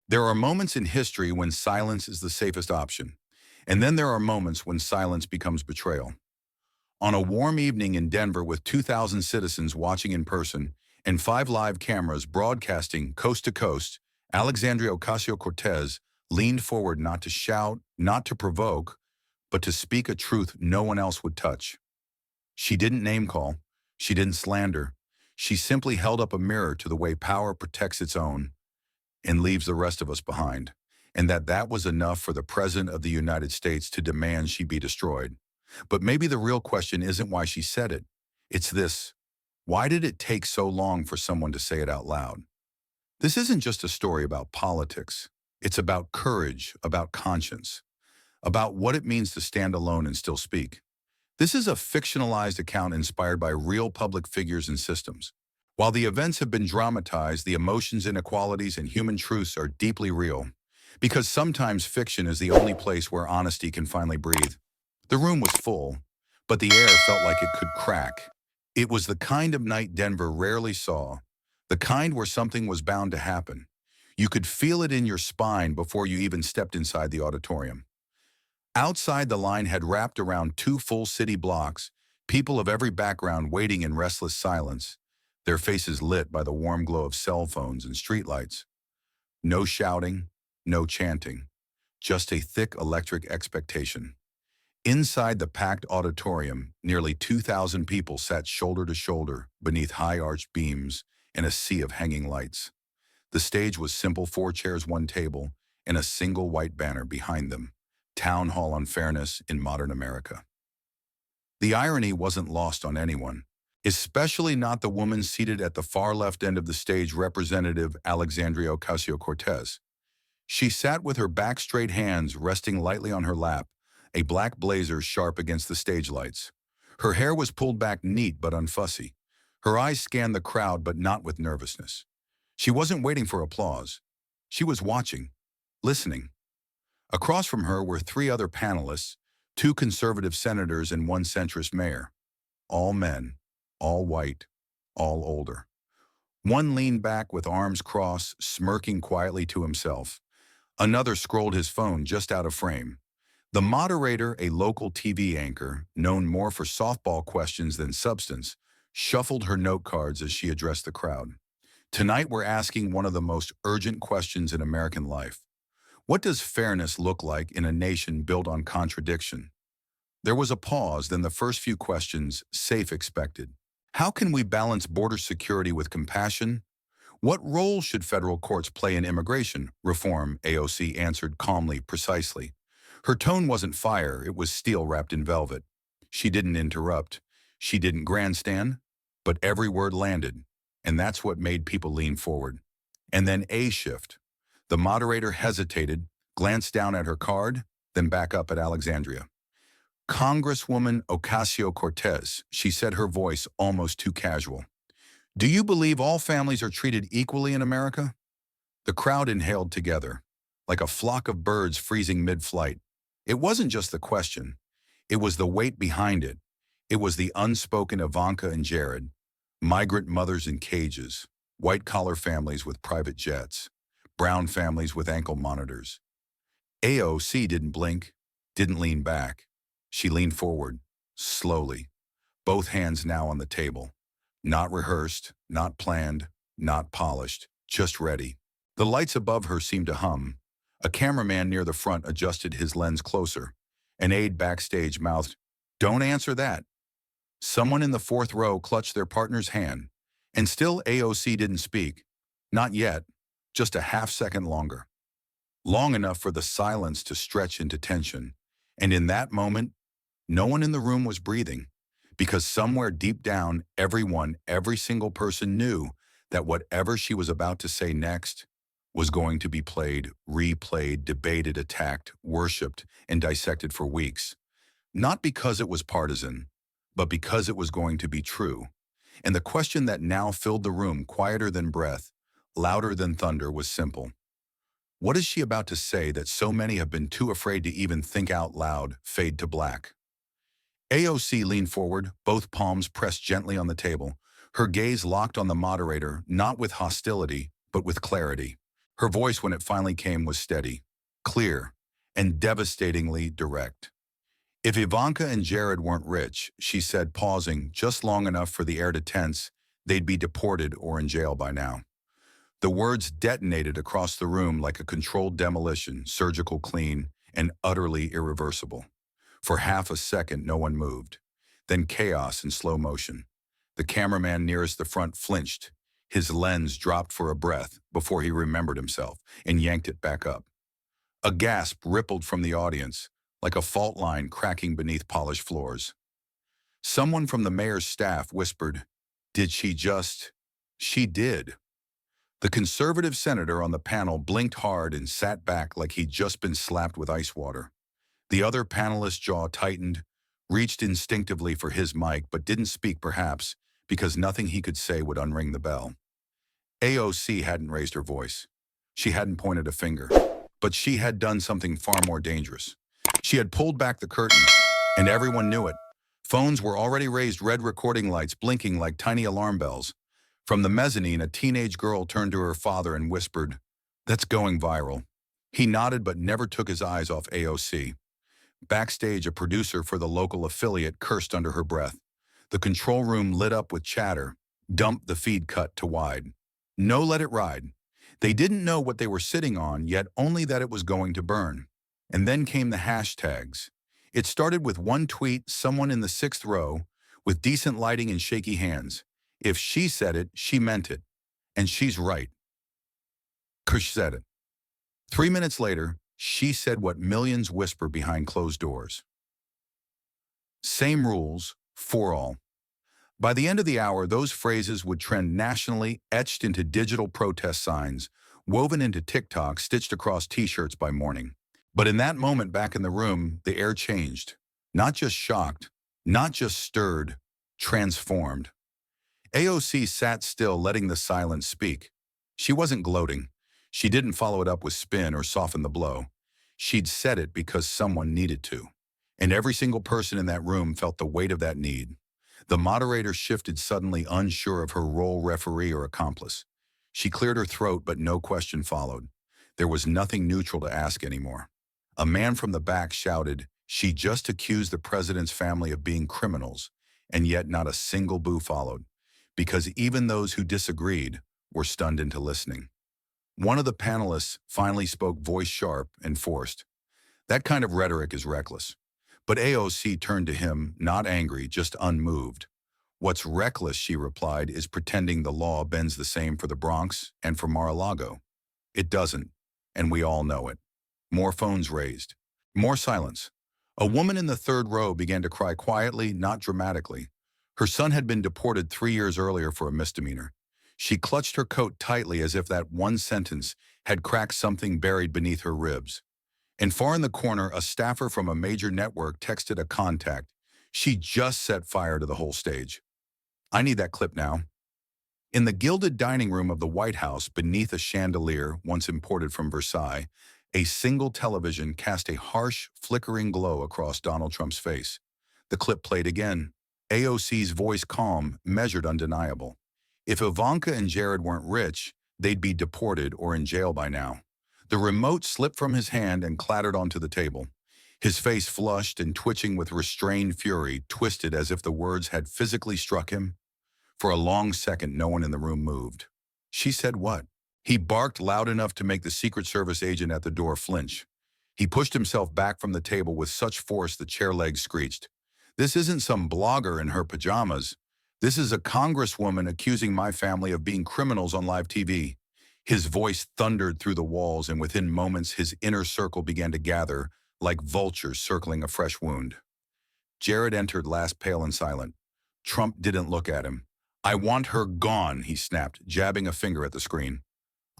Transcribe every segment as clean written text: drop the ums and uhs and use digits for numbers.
There are moments in history when silence is the safest option, and then there are moments when silence becomes betrayal. On a warm evening in Denver with 2,000 citizens watching in person and 5 live cameras broadcasting coast to coast, Alexandria Ocasio-Cortez leaned forward not to shout, not to provoke, but to speak a truth no one else would touch. She didn't name-call. She didn't slander. She simply held up a mirror to the way power protects its own and leaves the rest of us behind, and that was enough for the President of the United States to demand she be destroyed. But maybe the real question isn't why she said it. It's this: why did it take so long for someone to say it out loud? This isn't just a story about politics. It's about courage, about conscience, about what it means to stand alone and still speak. This is a fictionalized account inspired by real public figures and systems. While the events have been dramatized, the emotions, inequalities, and human truths are deeply real, because sometimes fiction is the only place where honesty can finally breathe. The room was full, but the air felt like it could crack. It was the kind of night Denver rarely saw, the kind where something was bound to happen. You could feel it in your spine before you even stepped inside the auditorium. Outside, the line had wrapped around 2 full city blocks, people of every background waiting in restless silence, their faces lit by the warm glow of cell phones and streetlights. No shouting, no chanting, just a thick electric expectation. Inside the packed auditorium, nearly 2,000 people sat shoulder to shoulder beneath high-arched beams and a sea of hanging lights. The stage was simple: 4 chairs, 1 table, and a single white banner behind them: Town Hall on Fairness in Modern America. The irony wasn't lost on anyone, especially not the woman seated at the far left end of the stage, Representative Alexandria Ocasio-Cortez. She sat with her back straight, hands resting lightly on her lap, a black blazer sharp against the stage lights. Her hair was pulled back neat but unfussy. Her eyes scanned the crowd, but not with nervousness. She wasn't waiting for applause. She was watching, listening. Across from her were 3 other panelists, 2 conservative senators and 1 centrist mayor. All men, all white, all older. One leaned back with arms crossed, smirking quietly to himself. Another scrolled his phone just out of frame. The moderator, a local TV anchor, known more for softball questions than substance, shuffled her note cards as she addressed the crowd. Tonight we're asking one of the most urgent questions in American life. What does fairness look like in a nation built on contradiction? There was a pause, then the first few questions, safe, expected. How can we balance border security with compassion? What role should federal courts play in immigration reform? AOC answered calmly, precisely. Her tone wasn't fire, it was steel wrapped in velvet. She didn't interrupt. She didn't grandstand, but every word landed, and that's what made people lean forward. And then a shift. The moderator hesitated, glanced down at her card, then back up at Alexandria. Congresswoman Ocasio-Cortez, she said, her voice almost too casual. Do you believe all families are treated equally in America? The crowd inhaled together, like a flock of birds freezing mid-flight. It wasn't just the question. It was the weight behind it. It was the unspoken Ivanka and Jared, migrant mothers in cages, white-collar families with private jets, brown families with ankle monitors. AOC didn't blink, didn't lean back. She leaned forward, slowly, both hands now on the table. Not rehearsed, not planned, not polished, just ready. The lights above her seemed to hum. A cameraman near the front adjusted his lens closer. An aide backstage mouthed, "Don't answer that." Someone in the 4th row clutched their partner's hand, and still AOC didn't speak. Not yet, just a half-second longer. Long enough for the silence to stretch into tension. And in that moment, no one in the room was breathing, because somewhere deep down, everyone, every single person knew that whatever she was about to say next was going to be played, replayed, debated, attacked, worshipped, and dissected for weeks. Not because it was partisan, but because it was going to be true. And the question that now filled the room, quieter than breath, louder than thunder, was simple. What is she about to say that so many have been too afraid to even think out loud? Fade to black. AOC leaned forward, both palms pressed gently on the table, her gaze locked on the moderator, not with hostility, but with clarity. Her voice, when it finally came, was steady, clear, and devastatingly direct. If Ivanka and Jared weren't rich, she said, pausing just long enough for the air to tense, they'd be deported or in jail by now. The words detonated across the room like a controlled demolition, surgical clean, and utterly irreversible. For half a second, no one moved. Then chaos in slow motion. The cameraman nearest the front flinched. His lens dropped for a breath before he remembered himself and yanked it back up. A gasp rippled from the audience, like a fault line cracking beneath polished floors. Someone from the mayor's staff whispered, "Did she just?" She did. The conservative senator on the panel blinked hard and sat back like he'd just been slapped with ice water. The other panelist's jaw tightened, reached instinctively for his mic but didn't speak, perhaps because nothing he could say would unring the bell. AOC hadn't raised her voice. She hadn't pointed a finger. But she had done something far more dangerous. She had pulled back the curtain, and everyone knew it. Phones were already raised, red recording lights blinking like tiny alarm bells. From the mezzanine, a teenage girl turned to her father and whispered, "That's going viral." He nodded but never took his eyes off AOC. Backstage, a producer for the local affiliate cursed under her breath. The control room lit up with chatter. Dump the feed cut to wide. No, let it ride. They didn't know what they were sitting on, yet only that it was going to burn. And then came the hashtags. It started with one tweet, someone in the 6th row, with decent lighting and shaky hands. If she said it, she meant it. And she's right. Kush said it. 3 minutes later, she said what millions whisper behind closed doors. Same rules, for all. By the end of the hour, those phrases would trend nationally, etched into digital protest signs, woven into TikTok, stitched across t-shirts by morning. But in that moment back in the room, the air changed. Not just shocked, not just stirred, transformed. AOC sat still, letting the silence speak. She wasn't gloating. She didn't follow it up with spin or soften the blow. She'd said it because someone needed to. And every single person in that room felt the weight of that need. The moderator shifted, suddenly unsure of her role, referee or accomplice. She cleared her throat, but no question followed. There was nothing neutral to ask anymore. A man from the back shouted, "She just accused the president's family of being criminals," and yet not a single boo followed, because even those who disagreed were stunned into listening. One of the panelists finally spoke, voice sharp and forced. "That kind of rhetoric is reckless." But AOC turned to him, not angry, just unmoved. "What's reckless," she replied, "is pretending the law bends the same for the Bronx and for Mar-a-Lago. It doesn't, and we all know it." More phones raised. More silence. A woman in the 3rd row began to cry quietly, not dramatically. Her son had been deported 3 years earlier for a misdemeanor. She clutched her coat tightly as if that one sentence had cracked something buried beneath her ribs. And far in the corner, a staffer from a major network texted a contact. She just set fire to the whole stage. "I need that clip now." In the gilded dining room of the White House, beneath a chandelier once imported from Versailles, a single television cast a harsh, flickering glow across Donald Trump's face. The clip played again. AOC's voice calm, measured, undeniable. If Ivanka and Jared weren't rich, they'd be deported or in jail by now. The remote slipped from his hand and clattered onto the table. His face, flushed and twitching with restrained fury, twisted as if the words had physically struck him. For a long second, no one in the room moved. "She said what?" He barked loud enough to make the Secret Service agent at the door flinch. He pushed himself back from the table with such force the chair legs screeched. "This isn't some blogger in her pajamas. This is a congresswoman accusing my family of being criminals on live TV." His voice thundered through the walls, and within moments his inner circle began to gather, like vultures circling a fresh wound. Jared entered, last, pale and silent. Trump didn't look at him. "I want her gone," he snapped, jabbing a finger at the screen.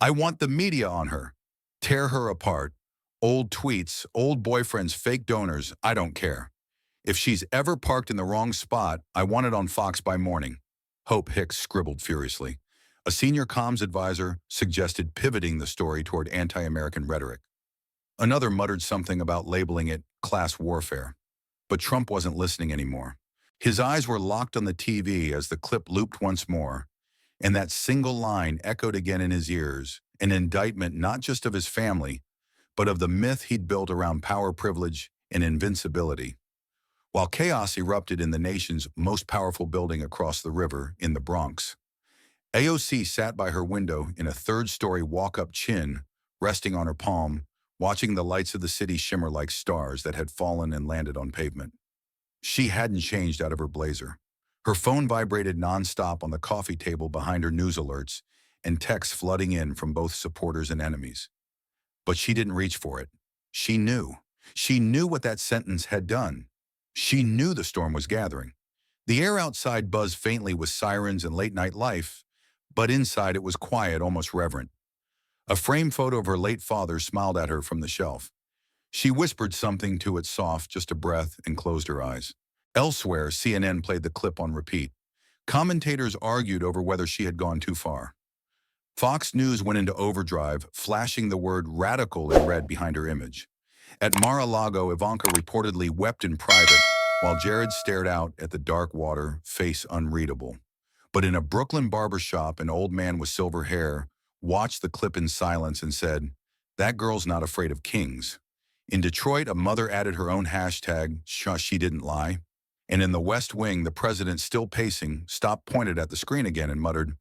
"I want the media on her. Tear her apart. Old tweets, old boyfriends, fake donors, I don't care. If she's ever parked in the wrong spot, I want it on Fox by morning." Hope Hicks scribbled furiously. A senior comms advisor suggested pivoting the story toward anti-American rhetoric. Another muttered something about labeling it class warfare. But Trump wasn't listening anymore. His eyes were locked on the TV as the clip looped once more, and that single line echoed again in his ears, an indictment not just of his family, but of the myth he'd built around power privilege and invincibility. While chaos erupted in the nation's most powerful building across the river in the Bronx, AOC sat by her window in a third-story walk-up chin, resting on her palm, watching the lights of the city shimmer like stars that had fallen and landed on pavement. She hadn't changed out of her blazer. Her phone vibrated nonstop on the coffee table behind her news alerts and texts flooding in from both supporters and enemies. But she didn't reach for it. She knew. She knew what that sentence had done. She knew the storm was gathering. The air outside buzzed faintly with sirens and late-night life, but inside it was quiet, almost reverent. A framed photo of her late father smiled at her from the shelf. She whispered something to it soft, just a breath, and closed her eyes. Elsewhere, CNN played the clip on repeat. Commentators argued over whether she had gone too far. Fox News went into overdrive, flashing the word radical in red behind her image. At Mar-a-Lago, Ivanka reportedly wept in private, while Jared stared out at the dark water, face unreadable. But in a Brooklyn barbershop, an old man with silver hair watched the clip in silence and said, "That girl's not afraid of kings." In Detroit, a mother added her own hashtag, "Shush, she didn't lie." And in the West Wing, the president, still pacing, stopped, pointed at the screen again, and muttered,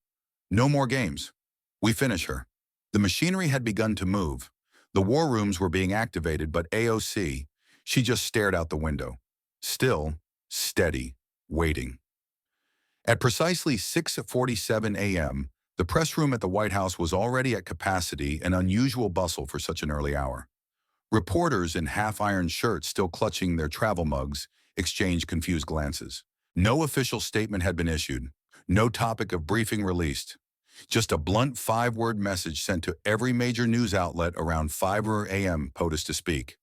"No more games. We finish her." The machinery had begun to move. The war rooms were being activated, but AOC, she just stared out the window. Still, steady, waiting. At precisely 6:47 a.m., the press room at the White House was already at capacity, an unusual bustle for such an early hour. Reporters in half-iron shirts still clutching their travel mugs exchanged confused glances. No official statement had been issued. No topic of briefing released. Just a blunt five-word message sent to every major news outlet around 5 a.m. POTUS to speak.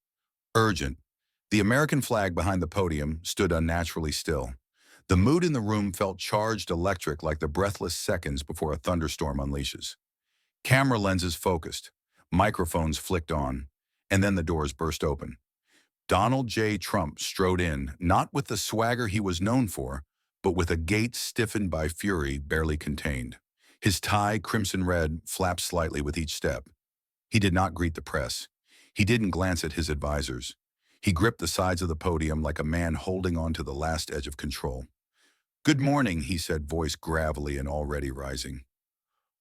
Urgent. The American flag behind the podium stood unnaturally still. The mood in the room felt charged electric, like the breathless seconds before a thunderstorm unleashes. Camera lenses focused. Microphones flicked on. And then the doors burst open. Donald J. Trump strode in, not with the swagger he was known for, but with a gait stiffened by fury barely contained. His tie, crimson red, flapped slightly with each step. He did not greet the press. He didn't glance at his advisors. He gripped the sides of the podium like a man holding on to the last edge of control. "Good morning," he said, voice gravelly and already rising.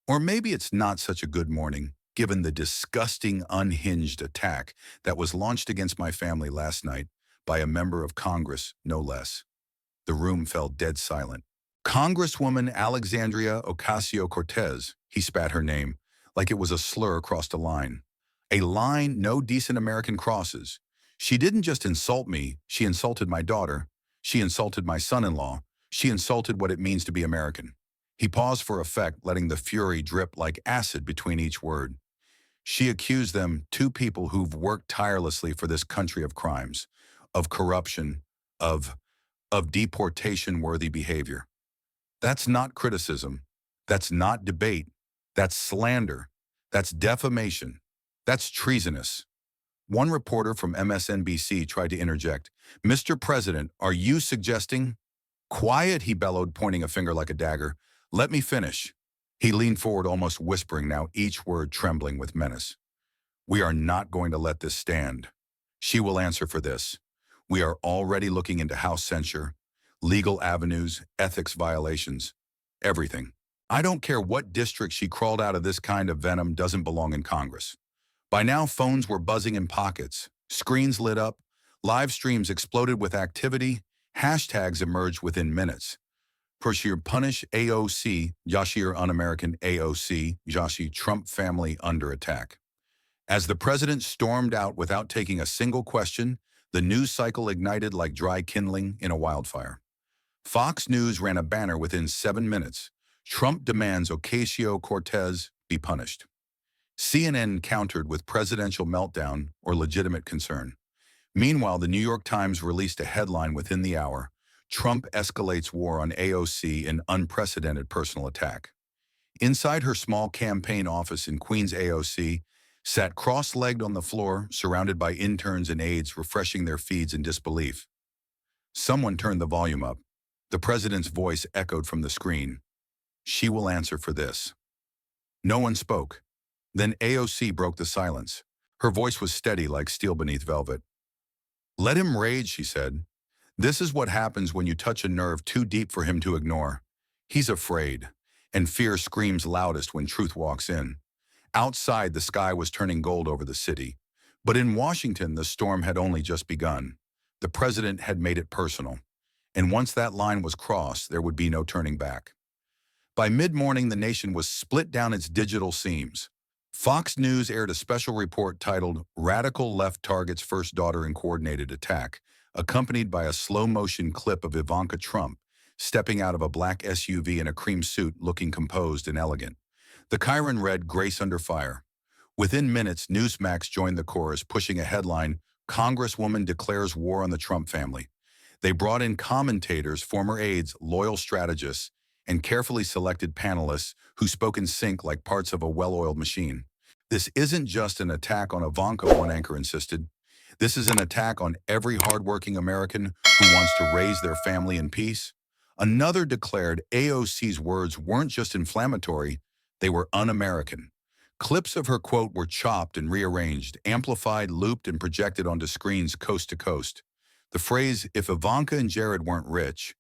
Or maybe it's not such a good morning, given the disgusting, unhinged attack that was launched against my family last night by a member of Congress, no less. The room fell dead silent. Congresswoman Alexandria Ocasio-Cortez, he spat her name, like it was a slur across a line no decent American crosses. She didn't just insult me, she insulted my daughter, she insulted my son-in-law, she insulted what it means to be American. He paused for effect, letting the fury drip like acid between each word. She accused them, two people who've worked tirelessly for this country, of crimes, of corruption, of deportation-worthy behavior. That's not criticism. That's not debate. That's slander. That's defamation. That's treasonous. One reporter from MSNBC tried to interject. "Mr. President, are you suggesting—" "Quiet," he bellowed, pointing a finger like a dagger. "Let me finish." He leaned forward, almost whispering, now each word trembling with menace. "We are not going to let this stand. She will answer for this. We are already looking into House censure, legal avenues, ethics violations, everything. I don't care what district she crawled out of. This kind of venom doesn't belong in Congress." By now, phones were buzzing in pockets. Screens lit up. Live streams exploded with activity. Hashtags emerged within minutes. Pershir punish AOC, Yashir un-American AOC, Yashi Trump family under attack. As the president stormed out without taking a single question, the news cycle ignited like dry kindling in a wildfire. Fox News ran a banner within 7 minutes. "Trump demands Ocasio-Cortez be punished." CNN countered with presidential meltdown or legitimate concern. Meanwhile, the New York Times released a headline within the hour: "Trump escalates war on AOC in unprecedented personal attack." Inside her small campaign office in Queens, AOC sat cross-legged on the floor, surrounded by interns and aides refreshing their feeds in disbelief. Someone turned the volume up. The president's voice echoed from the screen. "She will answer for this." No one spoke. Then AOC broke the silence. Her voice was steady like steel beneath velvet. "Let him rage," she said. "This is what happens when you touch a nerve too deep for him to ignore. He's afraid, and fear screams loudest when truth walks in." Outside, the sky was turning gold over the city. But in Washington, the storm had only just begun. The president had made it personal. And once that line was crossed, there would be no turning back. By mid-morning, the nation was split down its digital seams. Fox News aired a special report titled "Radical Left Targets First Daughter in Coordinated Attack," accompanied by a slow-motion clip of Ivanka Trump stepping out of a black SUV in a cream suit looking composed and elegant. The Chiron read "Grace Under Fire." Within minutes, Newsmax joined the chorus, pushing a headline, "Congresswoman Declares War on the Trump Family." They brought in commentators, former aides, loyal strategists, and carefully selected panelists who spoke in sync like parts of a well-oiled machine. "This isn't just an attack on Ivanka," one anchor insisted. "This is an attack on every hardworking American who wants to raise their family in peace." Another declared AOC's words weren't just inflammatory, they were un-American. Clips of her quote were chopped and rearranged, amplified, looped, and projected onto screens coast to coast. The phrase, "if Ivanka and Jared weren't rich,"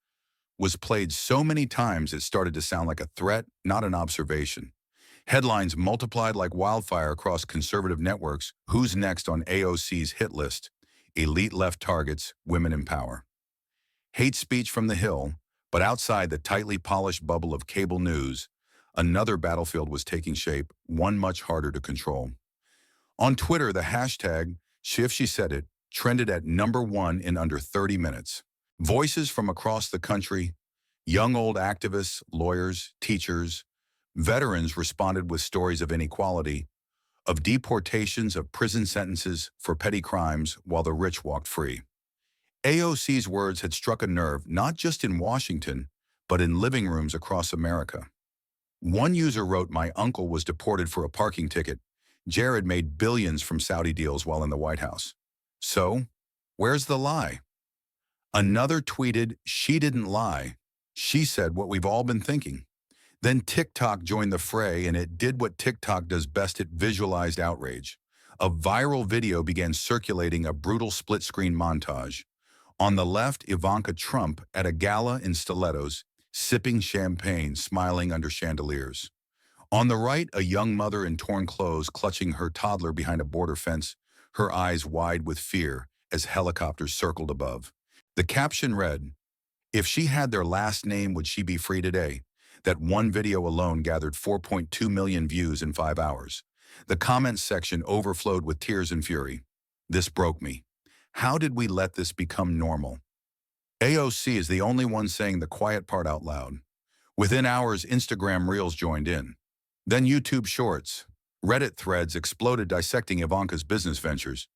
was played so many times it started to sound like a threat, not an observation. Headlines multiplied like wildfire across conservative networks. "Who's next on AOC's hit list? Elite left targets, women in power." Hate speech from the Hill, but outside the tightly polished bubble of cable news, another battlefield was taking shape, one much harder to control. On Twitter, the hashtag #ShifSheSaidIt trended at #1 in under 30 minutes. Voices from across the country, young old activists, lawyers, teachers, veterans responded with stories of inequality, of deportations, of prison sentences for petty crimes while the rich walked free. AOC's words had struck a nerve not just in Washington, but in living rooms across America. One user wrote, "My uncle was deported for a parking ticket. Jared made billions from Saudi deals while in the White House. So, where's the lie?" Another tweeted, "She didn't lie. She said what we've all been thinking." Then TikTok joined the fray, and it did what TikTok does best: it visualized outrage. A viral video began circulating, a brutal split-screen montage. On the left, Ivanka Trump at a gala in stilettos, sipping champagne, smiling under chandeliers. On the right, a young mother in torn clothes clutching her toddler behind a border fence, her eyes wide with fear as helicopters circled above. The caption read, "If she had their last name, would she be free today?" That one video alone gathered 4.2 million views in 5 hours. The comments section overflowed with tears and fury. "This broke me. How did we let this become normal?" AOC is the only one saying the quiet part out loud. Within hours, Instagram Reels joined in. Then YouTube Shorts. Reddit threads exploded dissecting Ivanka's business ventures,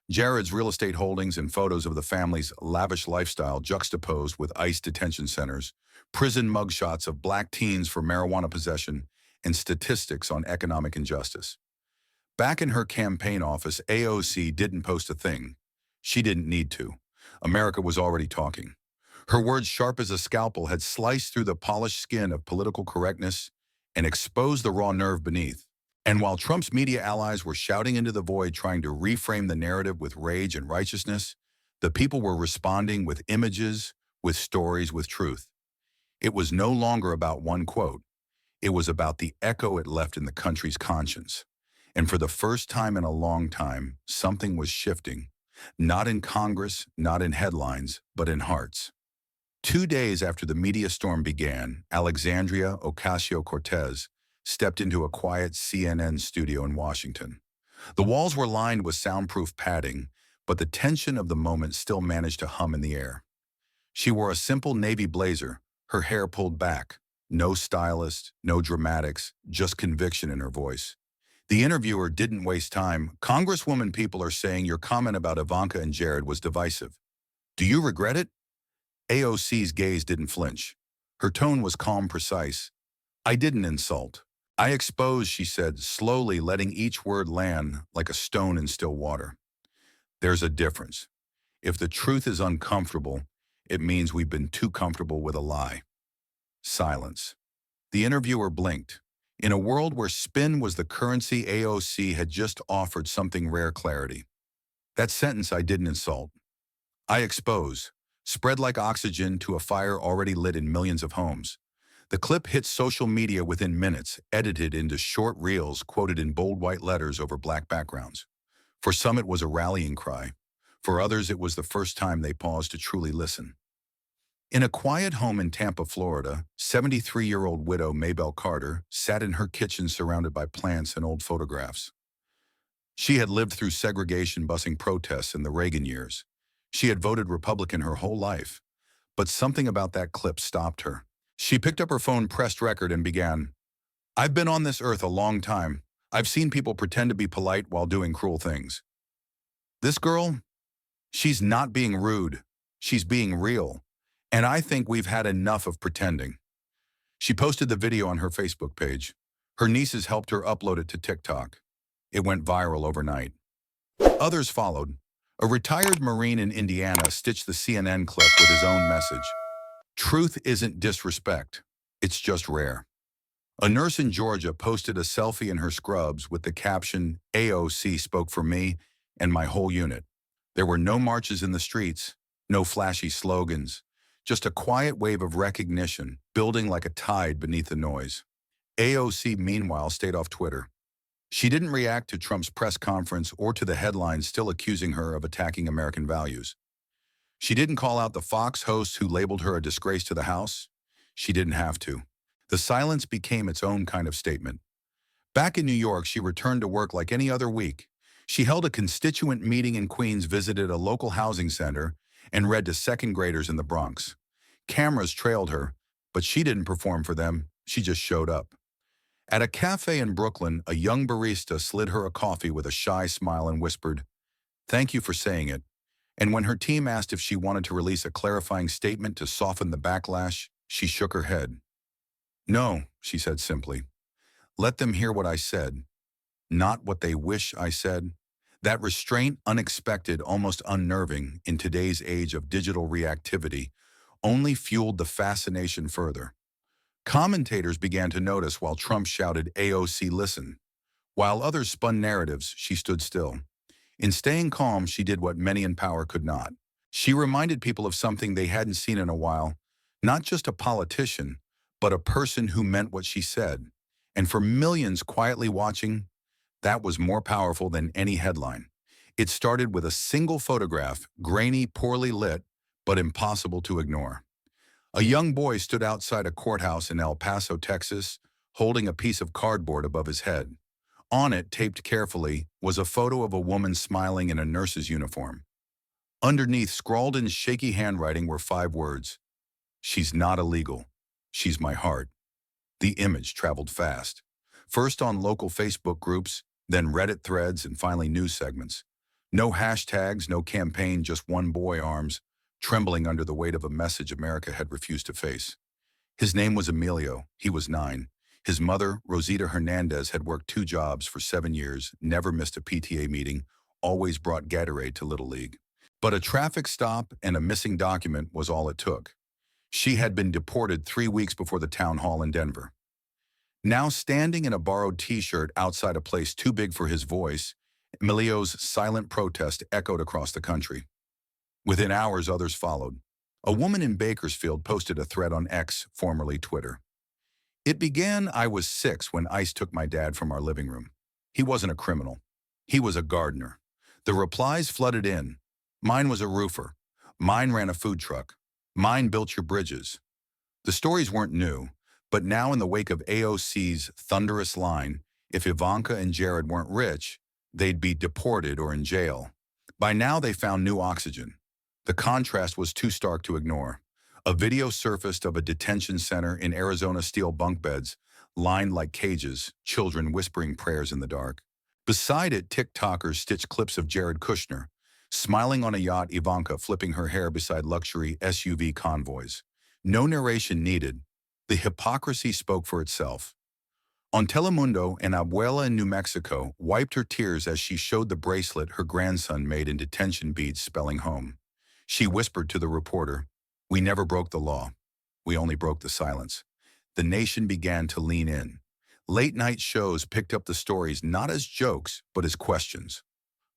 Jared's real estate holdings, and photos of the family's lavish lifestyle juxtaposed with ICE detention centers, prison mugshots of black teens for marijuana possession, and statistics on economic injustice. Back in her campaign office, AOC didn't post a thing. She didn't need to. America was already talking. Her words, sharp as a scalpel, had sliced through the polished skin of political correctness and exposed the raw nerve beneath. And while Trump's media allies were shouting into the void, trying to reframe the narrative with rage and righteousness, the people were responding with images, with stories, with truth. It was no longer about one quote. It was about the echo it left in the country's conscience. And for the first time in a long time, something was shifting. Not in Congress, not in headlines, but in hearts. 2 days after the media storm began, Alexandria Ocasio-Cortez stepped into a quiet CNN studio in Washington. The walls were lined with soundproof padding, but the tension of the moment still managed to hum in the air. She wore a simple navy blazer, her hair pulled back. No stylist, no dramatics, just conviction in her voice. The interviewer didn't waste time. "Congresswoman, people are saying your comment about Ivanka and Jared was divisive. Do you regret it?" AOC's gaze didn't flinch. Her tone was calm, precise. "I didn't insult. I exposed," she said, slowly letting each word land like a stone in still water. "There's a difference. If the truth is uncomfortable, it means we've been too comfortable with a lie." Silence. The interviewer blinked. In a world where spin was the currency, AOC had just offered something rare: clarity. That sentence I didn't insult. I expose. Spread like oxygen to a fire already lit in millions of homes. The clip hit social media within minutes, edited into short reels quoted in bold white letters over black backgrounds. For some it was a rallying cry. For others it was the first time they paused to truly listen. In a quiet home in Tampa, Florida, 73-year-old widow Maybelle Carter sat in her kitchen surrounded by plants and old photographs. She had lived through segregation busing protests in the Reagan years. She had voted Republican her whole life. But something about that clip stopped her. She picked up her phone, pressed record, and began, "I've been on this earth a long time. I've seen people pretend to be polite while doing cruel things. This girl, she's not being rude. She's being real. And I think we've had enough of pretending." She posted the video on her Facebook page. Her nieces helped her upload it to TikTok. It went viral overnight. Others followed. A retired Marine in Indiana stitched the CNN clip with his own message. Truth isn't disrespect. It's just rare. A nurse in Georgia posted a selfie in her scrubs with the caption, "AOC spoke for me and my whole unit." There were no marches in the streets, no flashy slogans, just a quiet wave of recognition, building like a tide beneath the noise. AOC, meanwhile, stayed off Twitter. She didn't react to Trump's press conference or to the headlines still accusing her of attacking American values. She didn't call out the Fox hosts who labeled her a disgrace to the House. She didn't have to. The silence became its own kind of statement. Back in New York, she returned to work like any other week. She held a constituent meeting in Queens, visited a local housing center, and read to second graders in the Bronx. Cameras trailed her, but she didn't perform for them. She just showed up. At a cafe in Brooklyn, a young barista slid her a coffee with a shy smile and whispered, "Thank you for saying it." And when her team asked if she wanted to release a clarifying statement to soften the backlash, she shook her head. "No," she said simply. "Let them hear what I said, not what they wish I said." That restraint, unexpected, almost unnerving in today's age of digital reactivity, only fueled the fascination further. Commentators began to notice while Trump shouted, "AOC, listen." While others spun narratives, she stood still. In staying calm, she did what many in power could not. She reminded people of something they hadn't seen in a while, not just a politician, but a person who meant what she said. And for millions quietly watching, that was more powerful than any headline. It started with a single photograph, grainy, poorly lit, but impossible to ignore. A young boy stood outside a courthouse in El Paso, Texas, holding a piece of cardboard above his head. On it, taped carefully, was a photo of a woman smiling in a nurse's uniform. Underneath, scrawled in shaky handwriting, were 5 words. "She's not illegal. She's my heart." The image traveled fast. First on local Facebook groups, then Reddit threads, and finally news segments. No hashtags, no campaign, just one boy, arms trembling under the weight of a message America had refused to face. His name was Emilio. He was 9. His mother, Rosita Hernandez, had worked 2 jobs for 7 years, never missed a PTA meeting, always brought Gatorade to Little League. But a traffic stop and a missing document was all it took. She had been deported 3 weeks before the town hall in Denver. Now standing in a borrowed t-shirt outside a place too big for his voice, Emilio's silent protest echoed across the country. Within hours, others followed. A woman in Bakersfield posted a thread on X, formerly Twitter. "It began, I was 6 when ICE took my dad from our living room. He wasn't a criminal. He was a gardener." The replies flooded in. "Mine was a roofer. Mine ran a food truck. Mine built your bridges." The stories weren't new, but now in the wake of AOC's thunderous line, if Ivanka and Jared weren't rich, they'd be deported or in jail. By now they found new oxygen. The contrast was too stark to ignore. A video surfaced of a detention center in Arizona, steel bunk beds, lined like cages, children whispering prayers in the dark. Beside it, TikTokers stitched clips of Jared Kushner, smiling on a yacht, Ivanka flipping her hair beside luxury SUV convoys. No narration needed. The hypocrisy spoke for itself. On Telemundo, an abuela in New Mexico wiped her tears as she showed the bracelet her grandson made in detention beads spelling home. She whispered to the reporter, "We never broke the law. We only broke the silence." The nation began to lean in. Late-night shows picked up the stories not as jokes, but as questions.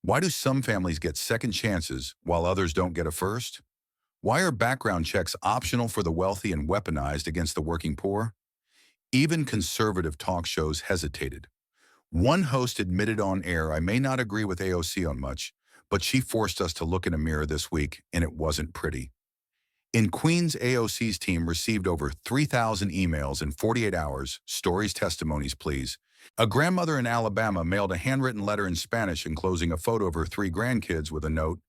Why do some families get second chances while others don't get a first? Why are background checks optional for the wealthy and weaponized against the working poor? Even conservative talk shows hesitated. One host admitted on air, "I may not agree with AOC on much, but she forced us to look in a mirror this week, and it wasn't pretty." In Queens, AOC's team received over 3,000 emails in 48 hours, stories, testimonies, please. A grandmother in Alabama mailed a handwritten letter in Spanish enclosing a photo of her three grandkids with a note,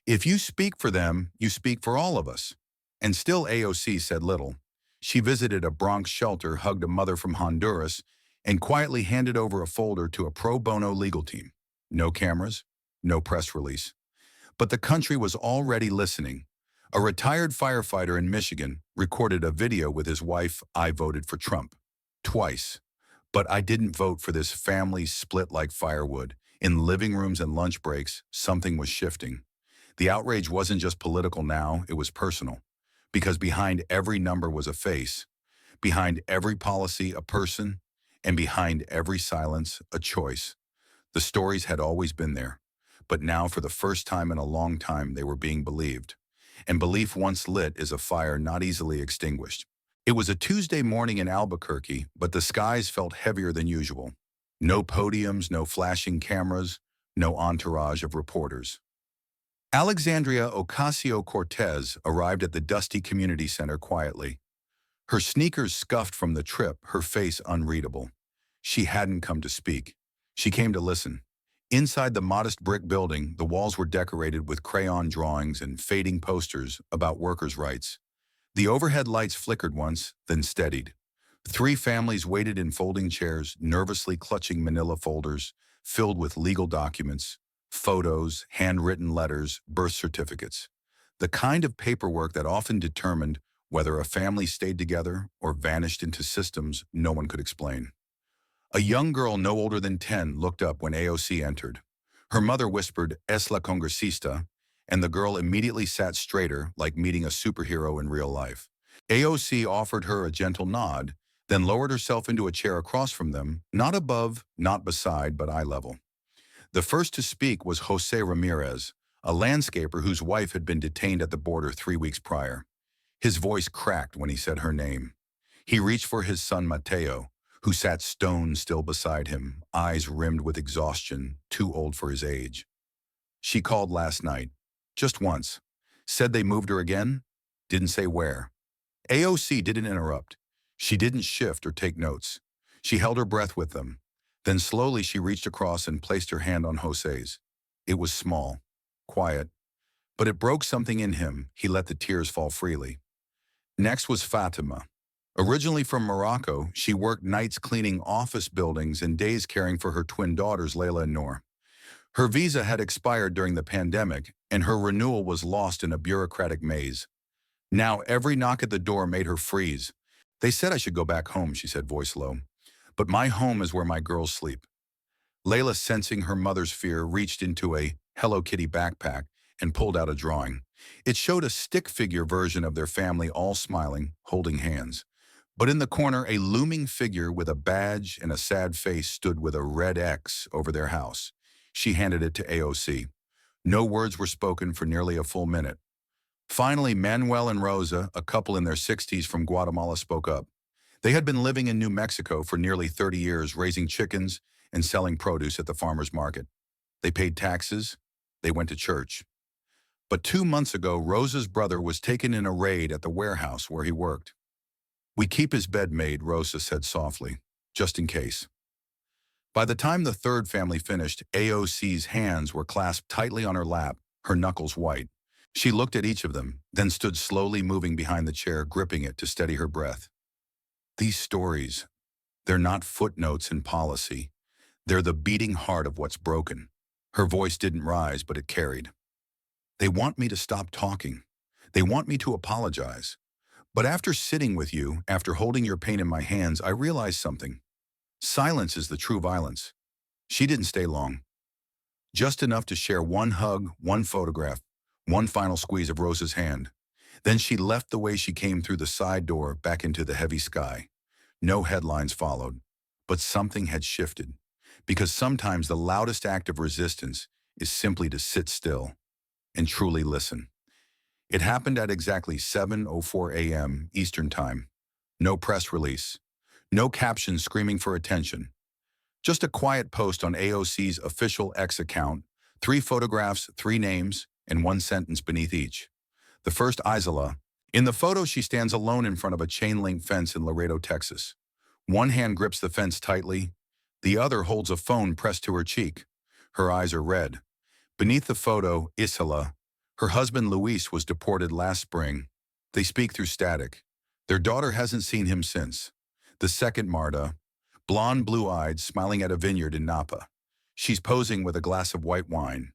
"If you speak for them, you speak for all of us." And still AOC said little. She visited a Bronx shelter, hugged a mother from Honduras, and quietly handed over a folder to a pro bono legal team. No cameras, no press release. But the country was already listening. A retired firefighter in Michigan recorded a video with his wife, "I voted for Trump. Twice. But I didn't vote for this family split like firewood." In living rooms and lunch breaks, something was shifting. The outrage wasn't just political now, it was personal. Because behind every number was a face, behind every policy a person, and behind every silence a choice. The stories had always been there, but now for the first time in a long time they were being believed. And belief once lit is a fire not easily extinguished. It was a Tuesday morning in Albuquerque, but the skies felt heavier than usual. No podiums, no flashing cameras, no entourage of reporters. Alexandria Ocasio-Cortez arrived at the dusty community center quietly. Her sneakers scuffed from the trip, her face unreadable. She hadn't come to speak. She came to listen. Inside the modest brick building, the walls were decorated with crayon drawings and fading posters about workers' rights. The overhead lights flickered once, then steadied. Three families waited in folding chairs, nervously clutching manila folders filled with legal documents, photos, handwritten letters, birth certificates. The kind of paperwork that often determined whether a family stayed together or vanished into systems no one could explain. A young girl no older than 10 looked up when AOC entered. Her mother whispered, "Es la congresista," and the girl immediately sat straighter, like meeting a superhero in real life. AOC offered her a gentle nod, then lowered herself into a chair across from them, not above, not beside, but eye level. The first to speak was Jose Ramirez, a landscaper whose wife had been detained at the border 3 weeks prior. His voice cracked when he said her name. He reached for his son Mateo, who sat stone still beside him, eyes rimmed with exhaustion, too old for his age. "She called last night. Just once. Said they moved her again. Didn't say where." AOC didn't interrupt. She didn't shift or take notes. She held her breath with them. Then slowly she reached across and placed her hand on Jose's. It was small, quiet, but it broke something in him. He let the tears fall freely. Next was Fatima. Originally from Morocco, she worked nights cleaning office buildings and days caring for her twin daughters, Layla and Noor. Her visa had expired during the pandemic, and her renewal was lost in a bureaucratic maze. Now every knock at the door made her freeze. "They said I should go back home," she said, voice low. "But my home is where my girls sleep." Layla, sensing her mother's fear, reached into a Hello Kitty backpack and pulled out a drawing. It showed a stick figure version of their family, all smiling, holding hands. But in the corner, a looming figure with a badge and a sad face stood with a red X over their house. She handed it to AOC. No words were spoken for nearly a full minute. Finally, Manuel and Rosa, a couple in their 60s from Guatemala, spoke up. They had been living in New Mexico for nearly 30 years, raising chickens and selling produce at the farmer's market. They paid taxes. They went to church. But 2 months ago, Rosa's brother was taken in a raid at the warehouse where he worked. "We keep his bed made," Rosa said softly, "just in case." By the time the third family finished, AOC's hands were clasped tightly on her lap, her knuckles white. She looked at each of them, then stood slowly moving behind the chair, gripping it to steady her breath. "These stories, they're not footnotes in policy. They're the beating heart of what's broken." Her voice didn't rise, but it carried. "They want me to stop talking. They want me to apologize. But after sitting with you, after holding your pain in my hands, I realized something. Silence is the true violence." She didn't stay long. Just enough to share one hug, one photograph, one final squeeze of Rosa's hand. Then she left the way she came, through the side door, back into the heavy sky. No headlines followed, But something had shifted, because sometimes the loudest act of resistance is simply to sit still and truly listen. It happened at exactly 7:04 a.m. Eastern Time. No press release, no caption screaming for attention. Just a quiet post on AOC's official X account, 3 photographs, 3 names, and 1 sentence beneath each. The first, Isola. In the photo, she stands alone in front of a chain-link fence in Laredo, Texas. One hand grips the fence tightly. The other holds a phone pressed to her cheek. Her eyes are red. Beneath the photo, Isola. Her husband Luis was deported last spring. They speak through static. Their daughter hasn't seen him since. The second, Marta. Blonde, blue-eyed, smiling at a vineyard in Napa. She's posing with a glass of white wine.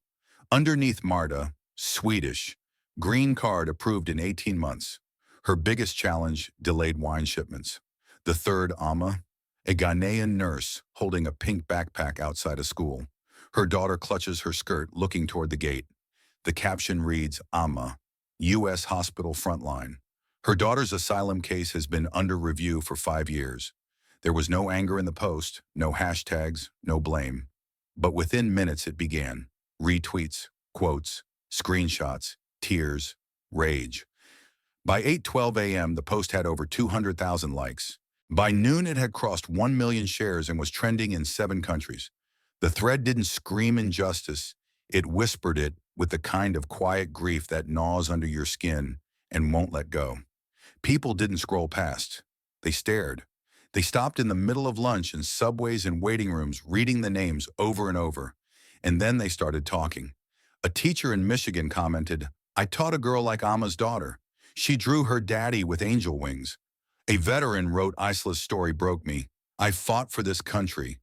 Underneath Marta, Swedish. Green card approved in 18 months. Her biggest challenge, delayed wine shipments. The third, Amma, a Ghanaian nurse holding a pink backpack outside a school. Her daughter clutches her skirt, looking toward the gate. The caption reads, Amma, U.S. Hospital Frontline. Her daughter's asylum case has been under review for 5 years. There was no anger in the post, no hashtags, no blame. But within minutes it began. Retweets, quotes, screenshots, tears, rage. By 8:12 a.m., the post had over 200,000 likes. By noon, it had crossed 1 million shares and was trending in 7 countries. The thread didn't scream injustice. It whispered it with the kind of quiet grief that gnaws under your skin and won't let go. People didn't scroll past. They stared. They stopped in the middle of lunch in subways and waiting rooms, reading the names over and over. And then they started talking. A teacher in Michigan commented, I taught a girl like Amma's daughter. She drew her daddy with angel wings. A veteran wrote, Isola's story broke me. I fought for this country.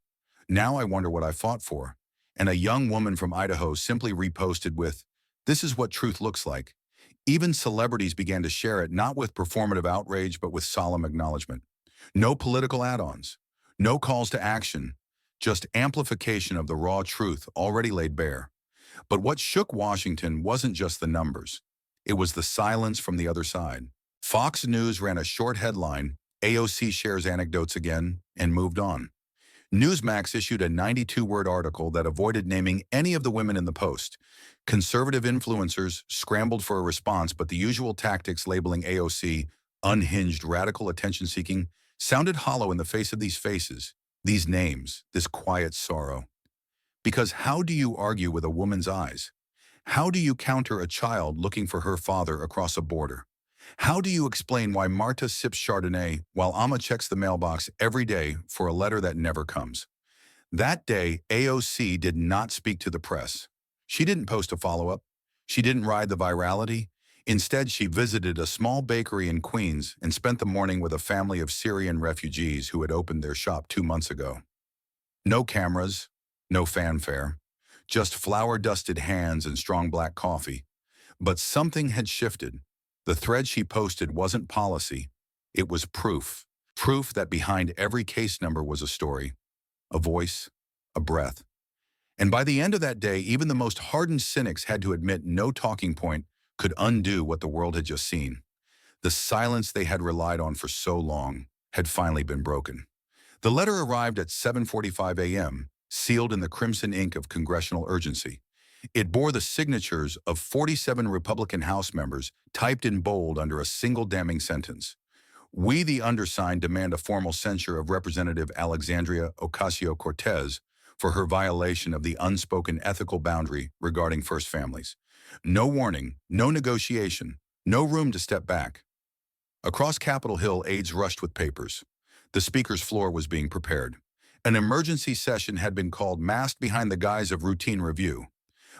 Now I wonder what I fought for. And a young woman from Idaho simply reposted with, this is what truth looks like. Even celebrities began to share it, not with performative outrage, but with solemn acknowledgement. No political add-ons, no calls to action, just amplification of the raw truth already laid bare. But what shook Washington wasn't just the numbers. It was the silence from the other side. Fox News ran a short headline, AOC shares anecdotes again, and moved on. Newsmax issued a 92-word article that avoided naming any of the women in the post. Conservative influencers scrambled for a response, but the usual tactics labeling AOC unhinged, radical, attention-seeking sounded hollow in the face of these faces, these names, this quiet sorrow. Because how do you argue with a woman's eyes? How do you counter a child looking for her father across a border? How do you explain why Marta sips Chardonnay while Amma checks the mailbox every day for a letter that never comes? That day, AOC did not speak to the press. She didn't post a follow-up. She didn't ride the virality. Instead, she visited a small bakery in Queens and spent the morning with a family of Syrian refugees who had opened their shop 2 months ago. No cameras, no fanfare, just flour-dusted hands and strong black coffee. But something had shifted. The thread she posted wasn't policy. It was proof. Proof that behind every case number was a story, a voice, a breath. And by the end of that day, even the most hardened cynics had to admit no talking point could undo what the world had just seen. The silence they had relied on for so long had finally been broken. The letter arrived at 7:45 a.m., sealed in the crimson ink of congressional urgency. It bore the signatures of 47 Republican House members, typed in bold under a single damning sentence. We, the undersigned, demand a formal censure of Representative Alexandria Ocasio-Cortez for her violation of the unspoken ethical boundary regarding first families. No warning, no negotiation, no room to step back. Across Capitol Hill, aides rushed with papers. The Speaker's floor was being prepared. An emergency session had been called, masked behind the guise of routine review.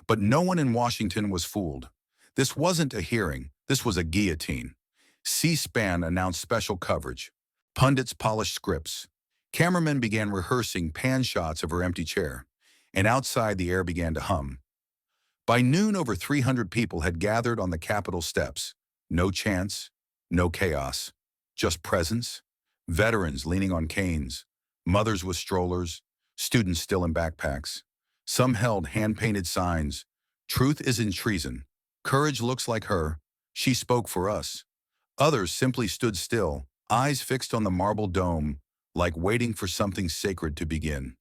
But no one in Washington was fooled. This wasn't a hearing, this was a guillotine. C-SPAN announced special coverage. Pundits polished scripts. Cameramen began rehearsing pan shots of her empty chair. And outside, the air began to hum. By noon, over 300 people had gathered on the Capitol steps. No chants, no chaos, just presence. Veterans leaning on canes, mothers with strollers, students still in backpacks. Some held hand-painted signs. Truth isn't treason. Courage looks like her. She spoke for us. Others simply stood still, eyes fixed on the marble dome, like waiting for something sacred to begin.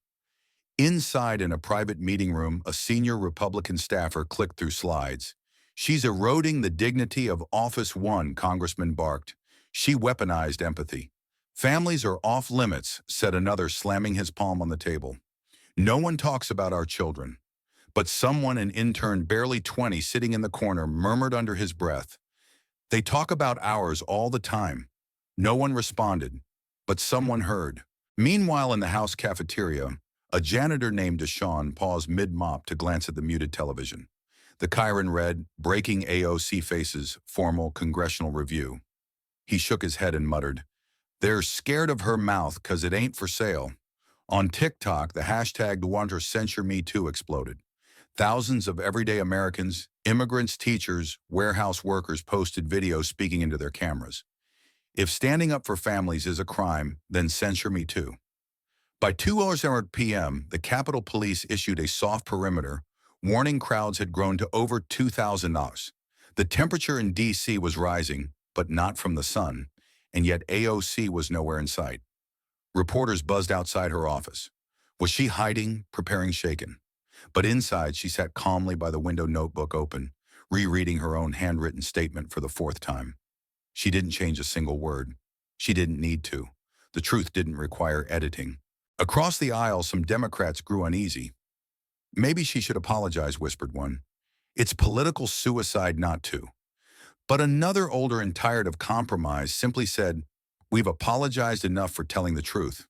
Inside in a private meeting room, a senior Republican staffer clicked through slides. "She's eroding the dignity of Office One," Congressman barked. "She weaponized empathy." "Families are off limits," said another, slamming his palm on the table. "No one talks about our children." But someone, an intern barely 20, sitting in the corner, murmured under his breath, "They talk about ours all the time." No one responded, but someone heard. Meanwhile, in the house cafeteria, a janitor named Deshawn paused mid-mop to glance at the muted television. The Chiron read, "Breaking AOC faces formal congressional review." He shook his head and muttered, "They're scared of her mouth 'cause it ain't for sale." On TikTok, the hashtag "Want Censure Me Too" exploded. Thousands of everyday Americans, immigrants, teachers, warehouse workers posted videos speaking into their cameras. If standing up for families is a crime, then censure me too. By 2:00 p.m., the Capitol Police issued a soft perimeter, warning crowds had grown to over 2,000 knots. The temperature in D.C. was rising, but not from the sun, and yet AOC was nowhere in sight. Reporters buzzed outside her office. Was she hiding, preparing shaken? But inside, she sat calmly by the window, notebook open, rereading her own handwritten statement for the fourth time. She didn't change a single word. She didn't need to. The truth didn't require editing. Across the aisle, some Democrats grew uneasy. "Maybe she should apologize," whispered one. "It's political suicide not to." But another, older and tired of compromise, simply said, "We've apologized enough for telling the truth."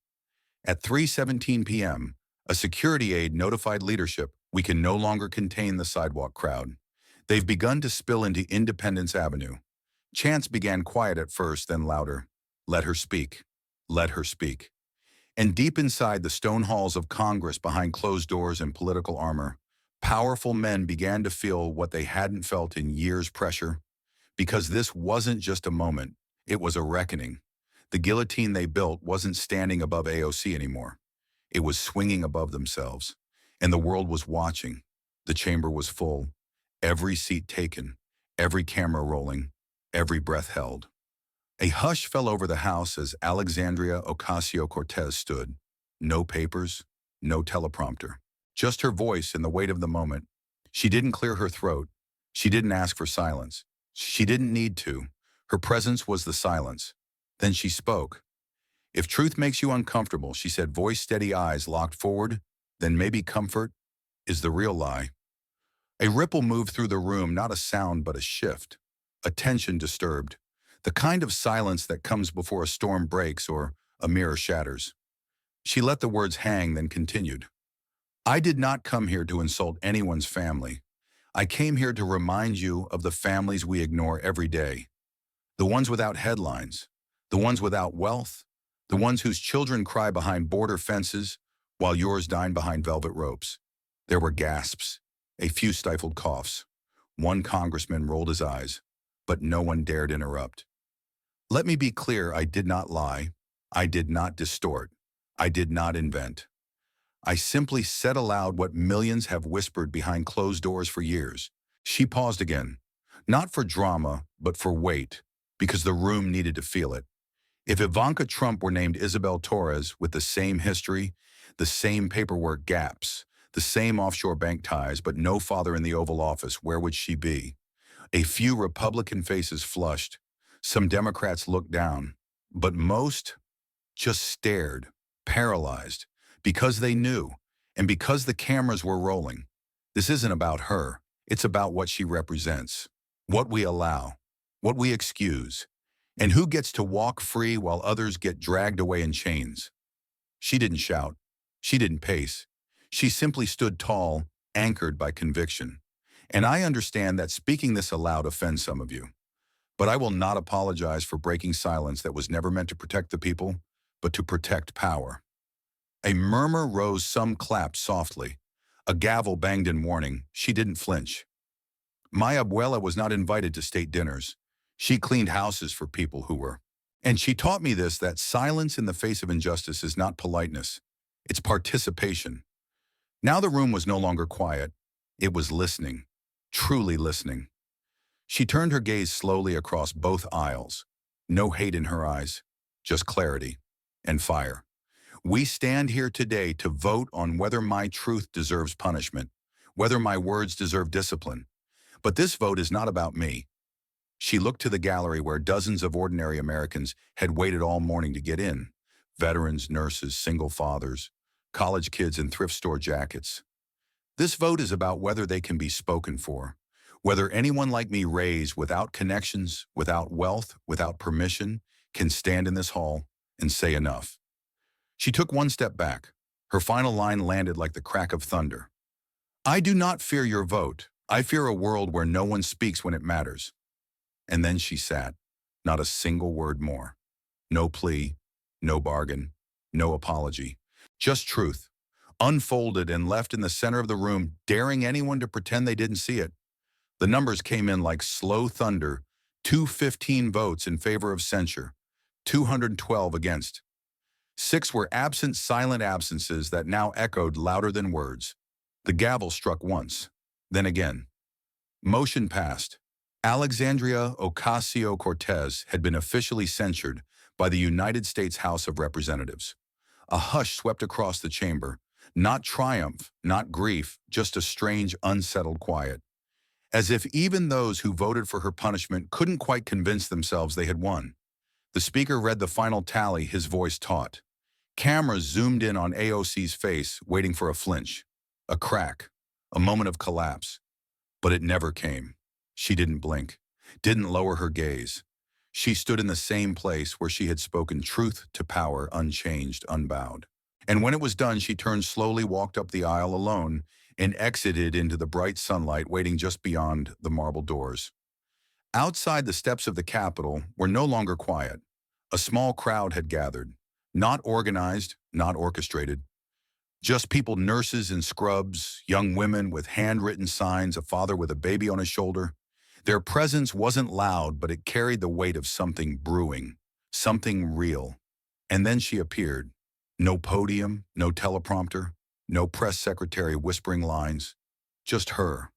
At 3:17 p.m., a security aide notified leadership, "We can no longer contain the sidewalk crowd. They've begun to spill into Independence Avenue." Chants began quiet at first, then louder. "Let her speak. Let her speak." And deep inside the stone halls of Congress, behind closed doors and political armor, powerful men began to feel what they hadn't felt in years: pressure. Because this wasn't just a moment, it was a reckoning. The guillotine they built wasn't standing above AOC anymore. It was swinging above themselves. And the world was watching. The chamber was full. Every seat taken. Every camera rolling. Every breath held. A hush fell over the House as Alexandria Ocasio-Cortez stood. No papers, no teleprompter. Just her voice and the weight of the moment. She didn't clear her throat. She didn't ask for silence. She didn't need to. Her presence was the silence. Then she spoke. "If truth makes you uncomfortable," she said, voice steady, eyes locked forward, "then maybe comfort is the real lie." A ripple moved through the room, not a sound but a shift. Attention disturbed. The kind of silence that comes before a storm breaks or a mirror shatters. She let the words hang, then continued. "I did not come here to insult anyone's family. I came here to remind you of the families we ignore every day. The ones without headlines. The ones without wealth. The ones whose children cry behind border fences while yours dine behind velvet ropes." There were gasps, a few stifled coughs. One congressman rolled his eyes, but no one dared interrupt. "Let me be clear, I did not lie. I did not distort. I did not invent. I simply said aloud what millions have whispered behind closed doors for years." She paused again, not for drama, but for weight, because the room needed to feel it. If Ivanka Trump were named Isabel Torres, with the same history, the same paperwork gaps, the same offshore bank ties, but no father in the Oval Office, where would she be? A few Republican faces flushed. Some Democrats looked down, but most just stared, paralyzed, because they knew, and because the cameras were rolling. This isn't about her. It's about what she represents, what we allow, what we excuse, and who gets to walk free while others get dragged away in chains. She didn't shout. She didn't pace. She simply stood tall, anchored by conviction. And I understand that speaking this aloud offends some of you. But I will not apologize for breaking silence that was never meant to protect the people, but to protect power. A murmur rose, some clapped softly. A gavel banged in warning. She didn't flinch. My abuela was not invited to state dinners. She cleaned houses for people who were. And she taught me this, that silence in the face of injustice is not politeness. It's participation. Now the room was no longer quiet. It was listening, truly listening. She turned her gaze slowly across both aisles. No hate in her eyes, just clarity and fire. We stand here today to vote on whether my truth deserves punishment, whether my words deserve discipline. But this vote is not about me. She looked to the gallery where dozens of ordinary Americans had waited all morning to get in. Veterans, nurses, single fathers, college kids in thrift store jackets. This vote is about whether they can be spoken for, whether anyone like me raised without connections, without wealth, without permission, can stand in this hall and say enough. She took one step back. Her final line landed like the crack of thunder. I do not fear your vote. I fear a world where no one speaks when it matters. And then she sat, not a single word more. No plea, no bargain, no apology. Just truth, unfolded and left in the center of the room, daring anyone to pretend they didn't see it. The numbers came in like slow thunder, 215 votes in favor of censure, 212 against. 6 were absent silent absences that now echoed louder than words. The gavel struck once, then again. Motion passed. Alexandria Ocasio-Cortez had been officially censured by the United States House of Representatives. A hush swept across the chamber, not triumph, not grief, just a strange, unsettled quiet. As if even those who voted for her punishment couldn't quite convince themselves they had won. The speaker read the final tally, his voice taut. Cameras zoomed in on AOC's face, waiting for a flinch, a crack, a moment of collapse. But it never came. She didn't blink, didn't lower her gaze. She stood in the same place where she had spoken truth to power, unchanged, unbowed. And when it was done, she turned slowly, walked up the aisle alone, and exited into the bright sunlight waiting just beyond the marble doors. Outside the steps of the Capitol were no longer quiet. A small crowd had gathered, not organized, not orchestrated. Just people, nurses in scrubs, young women with handwritten signs, a father with a baby on his shoulder. Their presence wasn't loud, but it carried the weight of something brewing, something real. And then she appeared. No podium, no teleprompter, no press secretary whispering lines. Just her.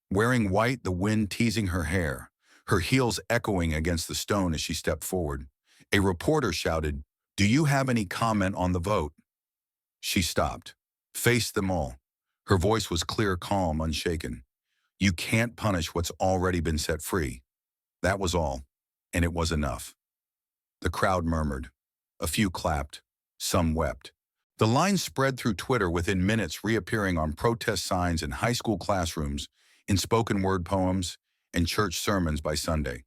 Wearing white, the wind teasing her hair, her heels echoing against the stone as she stepped forward. A reporter shouted, "Do you have any comment on the vote?" She stopped, faced them all. Her voice was clear, calm, unshaken. You can't punish what's already been set free. That was all, and it was enough. The crowd murmured. A few clapped. Some wept. The line spread through Twitter within minutes, reappearing on protest signs in high school classrooms, in spoken word poems, and church sermons by Sunday.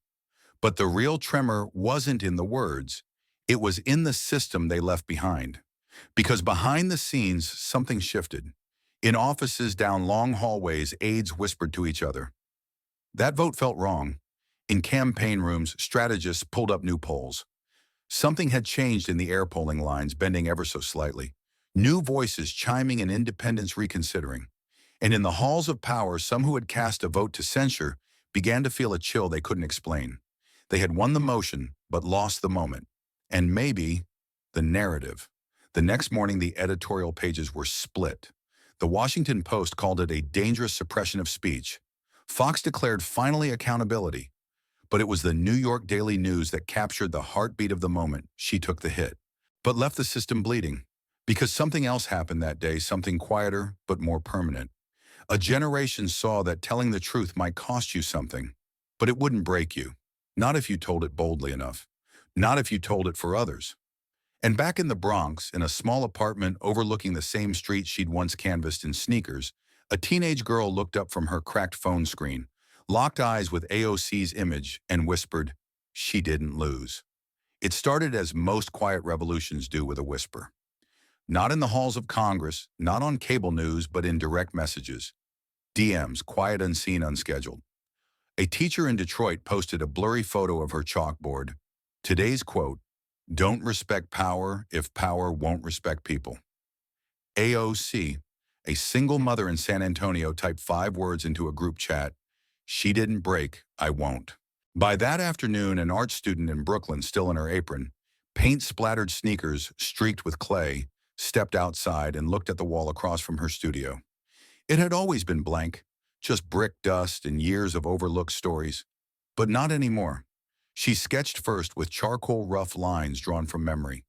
But the real tremor wasn't in the words. It was in the system they left behind. Because behind the scenes, something shifted. In offices down long hallways, aides whispered to each other. That vote felt wrong. In campaign rooms, strategists pulled up new polls. Something had changed in the air polling lines, bending ever so slightly. New voices chiming and independents reconsidering. And in the halls of power, some who had cast a vote to censure began to feel a chill they couldn't explain. They had won the motion, but lost the moment. And maybe the narrative. The next morning, the editorial pages were split. The Washington Post called it a dangerous suppression of speech. Fox declared finally accountability. But it was the New York Daily News that captured the heartbeat of the moment. She took the hit, but left the system bleeding. Because something else happened that day, something quieter but more permanent. A generation saw that telling the truth might cost you something, but it wouldn't break you. Not if you told it boldly enough. Not if you told it for others. And back in the Bronx, in a small apartment overlooking the same street she'd once canvassed in sneakers, a teenage girl looked up from her cracked phone screen, locked eyes with AOC's image, and whispered, "She didn't lose." It started as most quiet revolutions do, with a whisper. Not in the halls of Congress, not on cable news, but in direct messages. DMs, quiet, unseen, unscheduled. A teacher in Detroit posted a blurry photo of her chalkboard. Today's quote, "Don't respect power if power won't respect people." AOC, a single mother in San Antonio, typed 5 words into a group chat. "She didn't break, I won't." By that afternoon, an art student in Brooklyn, still in her apron, paint-splattered sneakers streaked with clay, stepped outside and looked at the wall across from her studio. It had always been blank, just brick dust and years of overlooked stories. But not anymore. She sketched first with charcoal rough lines drawn from memory.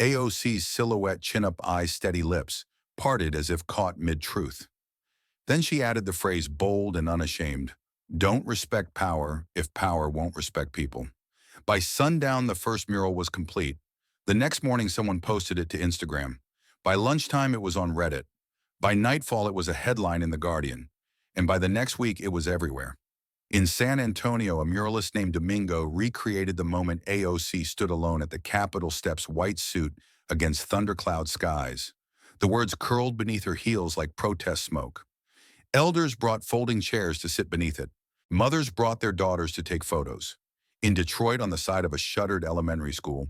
AOC's silhouette, chin-up eyes, steady lips, parted as if caught mid-truth. Then she added the phrase bold and unashamed, "Don't respect power if power won't respect people." By sundown, the first mural was complete. The next morning, someone posted it to Instagram. By lunchtime, it was on Reddit. By nightfall, it was a headline in The Guardian. And by the next week, it was everywhere. In San Antonio, a muralist named Domingo recreated the moment AOC stood alone at the Capitol steps, white suit against thundercloud skies. The words curled beneath her heels like protest smoke. Elders brought folding chairs to sit beneath it. Mothers brought their daughters to take photos. In Detroit, on the side of a shuttered elementary school,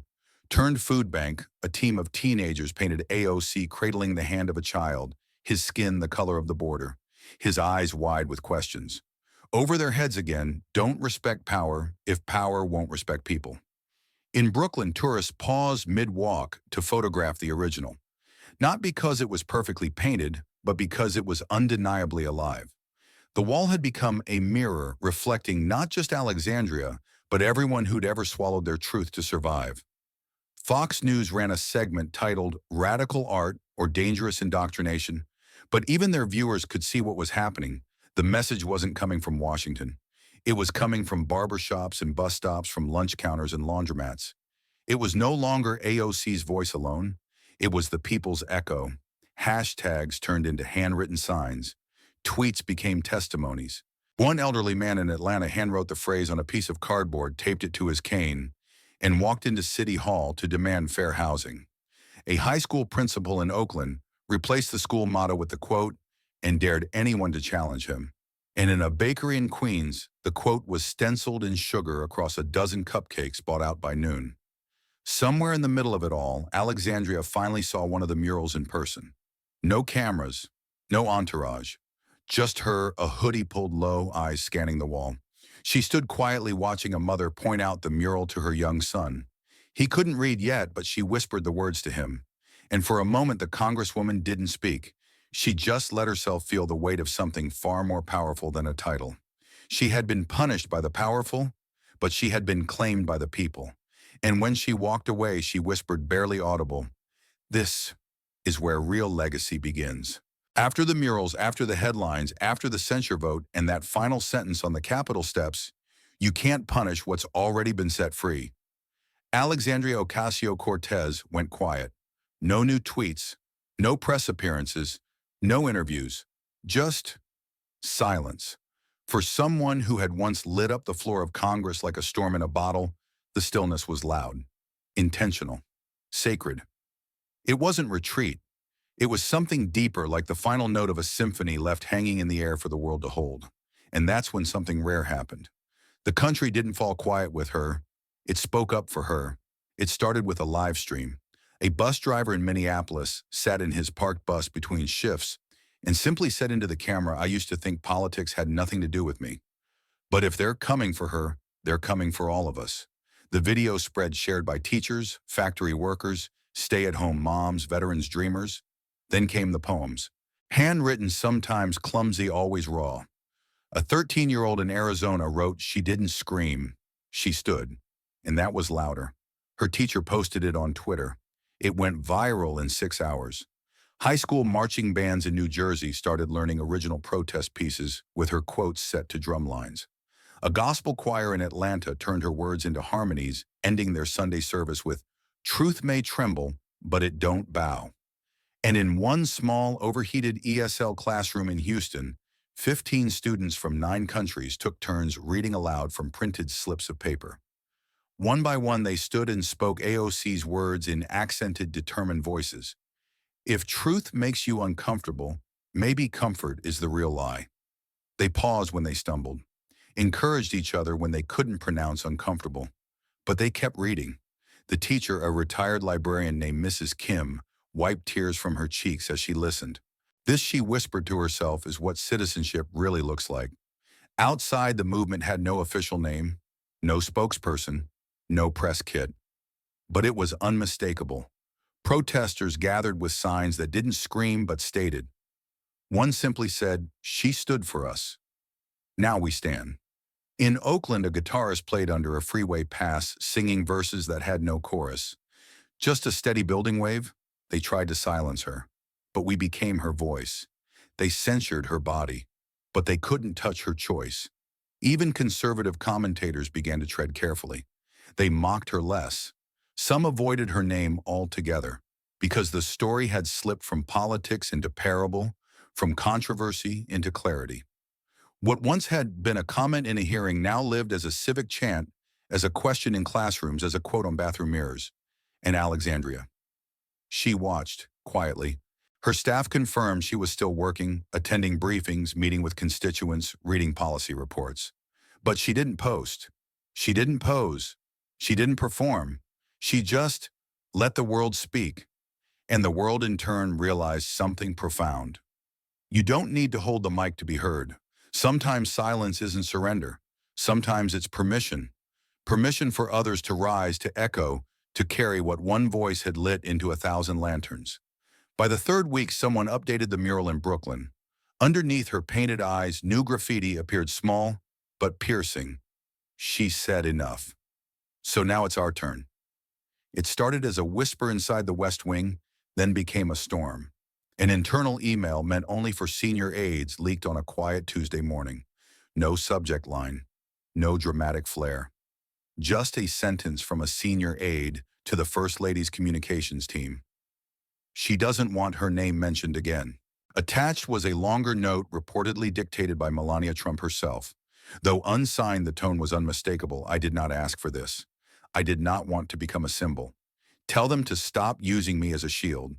turned food bank, a team of teenagers painted AOC cradling the hand of a child, his skin the color of the border, his eyes wide with questions. Over their heads again, don't respect power if power won't respect people. In Brooklyn, tourists paused mid-walk to photograph the original. Not because it was perfectly painted, but because it was undeniably alive. The wall had become a mirror reflecting not just Alexandria, but everyone who'd ever swallowed their truth to survive. Fox News ran a segment titled "Radical Art or Dangerous Indoctrination," but even their viewers could see what was happening. The message wasn't coming from Washington. It was coming from barbershops and bus stops, from lunch counters and laundromats. It was no longer AOC's voice alone. It was the people's echo. Hashtags turned into handwritten signs. Tweets became testimonies. One elderly man in Atlanta handwrote the phrase on a piece of cardboard, taped it to his cane, and walked into City Hall to demand fair housing. A high school principal in Oakland replaced the school motto with the quote, "and dared anyone to challenge him." And in a bakery in Queens, the quote was stenciled in sugar across a dozen cupcakes bought out by noon. Somewhere in the middle of it all, Alexandria finally saw one of the murals in person. No cameras, no entourage. Just her, a hoodie pulled low, eyes scanning the wall. She stood quietly watching a mother point out the mural to her young son. He couldn't read yet, but she whispered the words to him. And for a moment, the congresswoman didn't speak. She just let herself feel the weight of something far more powerful than a title. She had been punished by the powerful, but she had been claimed by the people. And when she walked away, she whispered, barely audible, "This is where real legacy begins." After the murals, after the headlines, after the censure vote, and that final sentence on the Capitol steps, you can't punish what's already been set free. Alexandria Ocasio-Cortez went quiet. No new tweets, no press appearances, no interviews, just silence. For someone who had once lit up the floor of Congress like a storm in a bottle, the stillness was loud, intentional, sacred. It wasn't retreat. It was something deeper, like the final note of a symphony left hanging in the air for the world to hold. And that's when something rare happened. The country didn't fall quiet with her. It spoke up for her. It started with a live stream. A bus driver in Minneapolis sat in his parked bus between shifts and simply said into the camera, "I used to think politics had nothing to do with me. But if they're coming for her, they're coming for all of us." The video spread, shared by teachers, factory workers, stay-at-home moms, veterans, dreamers. Then came the poems. Handwritten, sometimes clumsy, always raw. A 13-year-old in Arizona wrote, "She didn't scream, she stood." And that was louder. Her teacher posted it on Twitter. It went viral in 6 hours. High school marching bands in New Jersey started learning original protest pieces with her quotes set to drum lines. A gospel choir in Atlanta turned her words into harmonies, ending their Sunday service with, "Truth may tremble, but it don't bow." And in one small, overheated ESL classroom in Houston, 15 students from 9 countries took turns reading aloud from printed slips of paper. One by one, they stood and spoke AOC's words in accented, determined voices. If truth makes you uncomfortable, maybe comfort is the real lie. They paused when they stumbled, encouraged each other when they couldn't pronounce uncomfortable. But they kept reading. The teacher, a retired librarian named Mrs. Kim, wiped tears from her cheeks as she listened. This, she whispered to herself, is what citizenship really looks like. Outside, the movement had no official name, no spokesperson, no press kit. But it was unmistakable. Protesters gathered with signs that didn't scream but stated. One simply said, "She stood for us. Now we stand." In Oakland, a guitarist played under a freeway pass, singing verses that had no chorus. Just a steady building wave? They tried to silence her, but we became her voice. They censored her body, but they couldn't touch her choice. Even conservative commentators began to tread carefully. They mocked her less. Some avoided her name altogether because the story had slipped from politics into parable, from controversy into clarity. What once had been a comment in a hearing now lived as a civic chant, as a question in classrooms, as a quote on bathroom mirrors. In Alexandria, she watched, quietly. Her staff confirmed she was still working, attending briefings, meeting with constituents, reading policy reports. But she didn't post. She didn't pose. She didn't perform. She just let the world speak. And the world in turn realized something profound. You don't need to hold the mic to be heard. Sometimes silence isn't surrender. Sometimes it's permission. Permission for others to rise, to echo, to carry what one voice had lit into 1,000 lanterns. By the third week, someone updated the mural in Brooklyn. Underneath her painted eyes, new graffiti appeared small, but piercing. She said enough. So now it's our turn. It started as a whisper inside the West Wing, then became a storm. An internal email meant only for senior aides leaked on a quiet Tuesday morning. No subject line, no dramatic flair. Just a sentence from a senior aide to the First Lady's communications team. She doesn't want her name mentioned again. Attached was a longer note reportedly dictated by Melania Trump herself. Though unsigned, the tone was unmistakable. I did not ask for this. I did not want to become a symbol. Tell them to stop using me as a shield.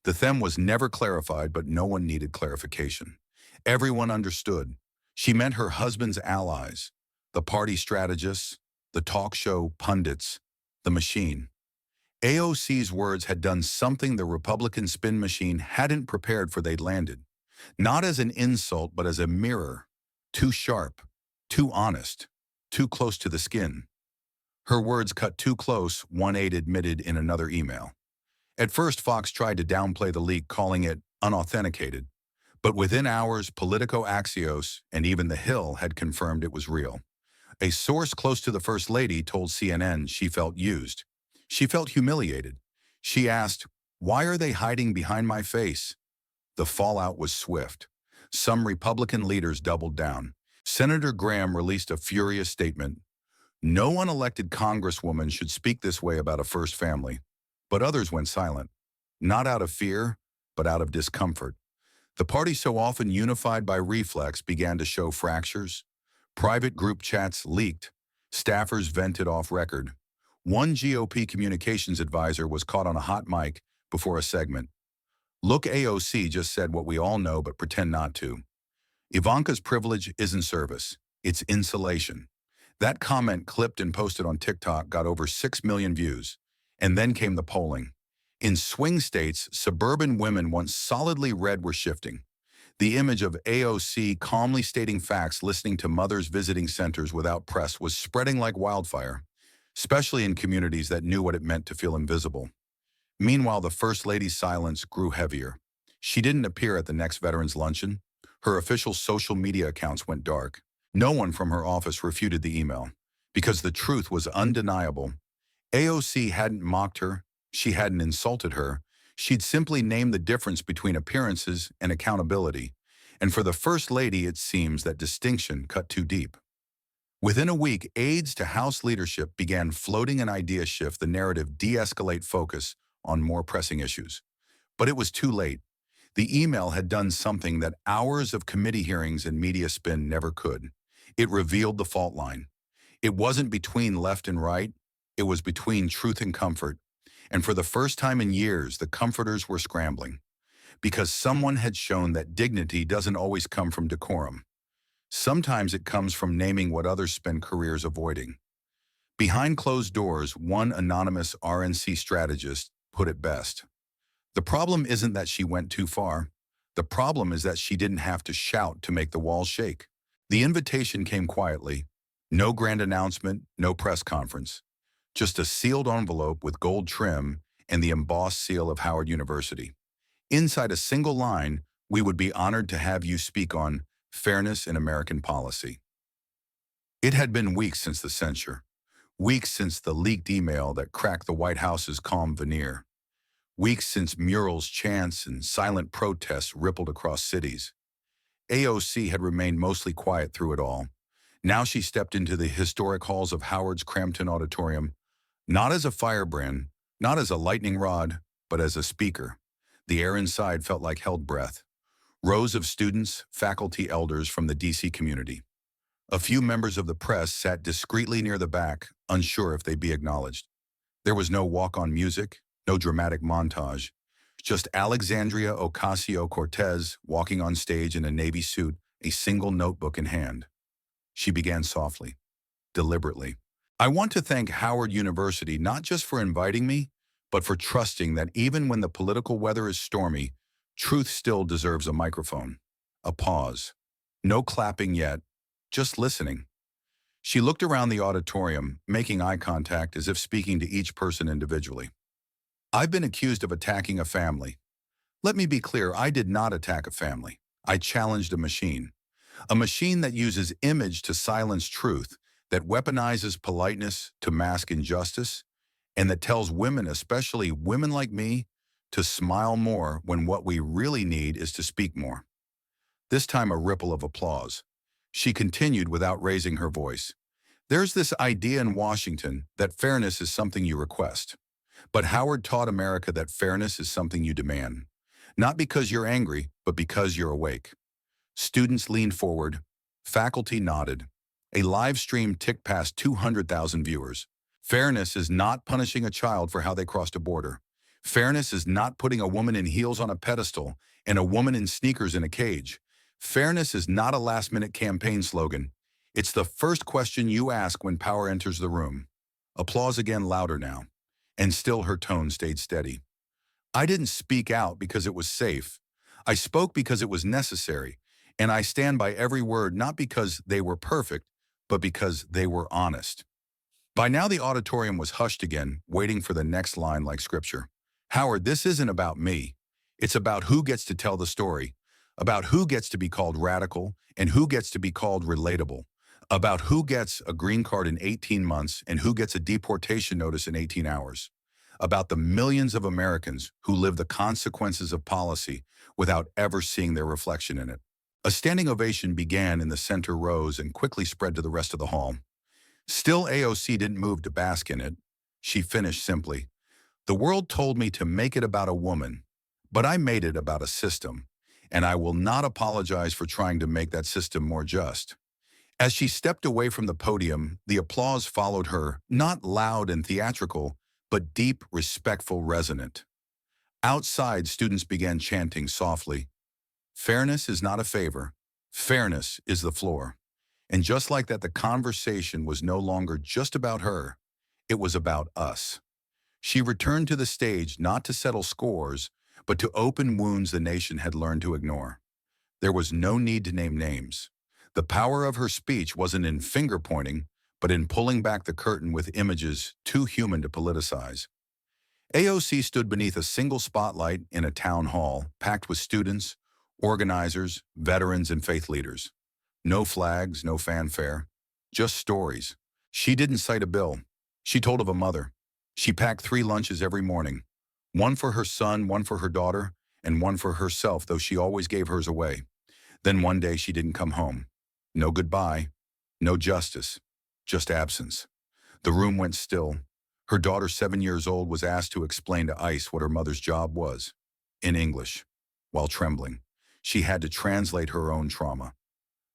The them was never clarified, but no one needed clarification. Everyone understood. She meant her husband's allies, the party strategists, the talk show pundits, the machine. AOC's words had done something the Republican spin machine hadn't prepared for. They'd landed. Not as an insult, but as a mirror. Too sharp, too honest, too close to the skin. Her words cut too close, one aide admitted in another email. At first, Fox tried to downplay the leak, calling it unauthenticated. But within hours, Politico, Axios, and even The Hill had confirmed it was real. A source close to the First Lady told CNN she felt used. She felt humiliated. She asked, "Why are they hiding behind my face?" The fallout was swift. Some Republican leaders doubled down. Senator Graham released a furious statement. No unelected congresswoman should speak this way about a first family. But others went silent. Not out of fear, but out of discomfort. The party, so often unified by reflex, began to show fractures. Private group chats leaked. Staffers vented off record. One GOP communications advisor was caught on a hot mic before a segment. Look, AOC just said what we all know but pretend not to. Ivanka's privilege isn't service, it's insulation. That comment, clipped and posted on TikTok, got over 6 million views. And then came the polling. In swing states, suburban women once solidly red were shifting. The image of AOC calmly stating facts, listening to mothers visiting centers without press, was spreading like wildfire, especially in communities that knew what it meant to feel invisible. Meanwhile, the First Lady's silence grew heavier. She didn't appear at the next veterans luncheon. Her official social media accounts went dark. No one from her office refuted the email, because the truth was undeniable. AOC hadn't mocked her. She hadn't insulted her. She'd simply named the difference between appearances and accountability. And for the First Lady, it seems that distinction cut too deep. Within a week, aides to House leadership began floating an idea shift the narrative, de-escalate focus on more pressing issues. But it was too late. The email had done something that hours of committee hearings and media spin never could. It revealed the fault line. It wasn't between left and right. It was between truth and comfort. And for the first time in years, the comforters were scrambling. Because someone had shown that dignity doesn't always come from decorum. Sometimes it comes from naming what others spend careers avoiding. Behind closed doors, one anonymous RNC strategist put it best. The problem isn't that she went too far. The problem is that she didn't have to shout to make the walls shake. The invitation came quietly. No grand announcement, no press conference. Just a sealed envelope with gold trim and the embossed seal of Howard University. Inside a single line, "We would be honored to have you speak on fairness in American policy." It had been weeks since the censure. Weeks since the leaked email that cracked the White House's calm veneer. Weeks since murals, chants, and silent protests rippled across cities. AOC had remained mostly quiet through it all. Now she stepped into the historic halls of Howard's Crampton Auditorium, not as a firebrand, not as a lightning rod, but as a speaker. The air inside felt like held breath. Rows of students, faculty, elders from the DC community. A few members of the press sat discreetly near the back, unsure if they'd be acknowledged. There was no walk-on music, no dramatic montage, just Alexandria Ocasio-Cortez walking on stage in a navy suit, a single notebook in hand. She began softly, deliberately. I want to thank Howard University not just for inviting me, but for trusting that even when the political weather is stormy, truth still deserves a microphone. A pause. No clapping yet, just listening. She looked around the auditorium, making eye contact as if speaking to each person individually. I've been accused of attacking a family. Let me be clear, I did not attack a family. I challenged a machine. A machine that uses image to silence truth, that weaponizes politeness to mask injustice, and that tells women, especially women like me, to smile more when what we really need is to speak more. This time a ripple of applause. She continued without raising her voice. There's this idea in Washington that fairness is something you request. But Howard taught America that fairness is something you demand. Not because you're angry, but because you're awake. Students leaned forward. Faculty nodded. A live stream ticked past 200,000 viewers. Fairness is not punishing a child for how they crossed a border. Fairness is not putting a woman in heels on a pedestal and a woman in sneakers in a cage. Fairness is not a last-minute campaign slogan. It's the first question you ask when power enters the room. Applause again, louder now. And still her tone stayed steady. I didn't speak out because it was safe. I spoke because it was necessary. And I stand by every word not because they were perfect, but because they were honest. By now the auditorium was hushed again, waiting for the next line like scripture. Howard, this isn't about me. It's about who gets to tell the story, about who gets to be called radical and who gets to be called relatable, about who gets a green card in 18 months and who gets a deportation notice in 18 hours, about the millions of Americans who live the consequences of policy without ever seeing their reflection in it. A standing ovation began in the center rows and quickly spread to the rest of the hall. Still, AOC didn't move to bask in it. She finished simply. The world told me to make it about a woman, but I made it about a system, and I will not apologize for trying to make that system more just. As she stepped away from the podium, the applause followed her, not loud and theatrical, but deep, respectful, resonant. Outside, students began chanting softly, "Fairness is not a favor. Fairness is the floor." And just like that, the conversation was no longer just about her. It was about us. She returned to the stage not to settle scores, but to open wounds the nation had learned to ignore. There was no need to name names. The power of her speech wasn't in finger-pointing, but in pulling back the curtain with images too human to politicize. AOC stood beneath a single spotlight in a town hall, packed with students, organizers, veterans, and faith leaders. No flags, no fanfare, just stories. She didn't cite a bill. She told of a mother. She packed 3 lunches every morning, one for her son, one for her daughter, and one for herself, though she always gave hers away. Then one day she didn't come home. No goodbye, no justice, just absence. The room went still. Her daughter, 7 years old, was asked to explain to ICE what her mother's job was. In English, while trembling. She had to translate her own trauma.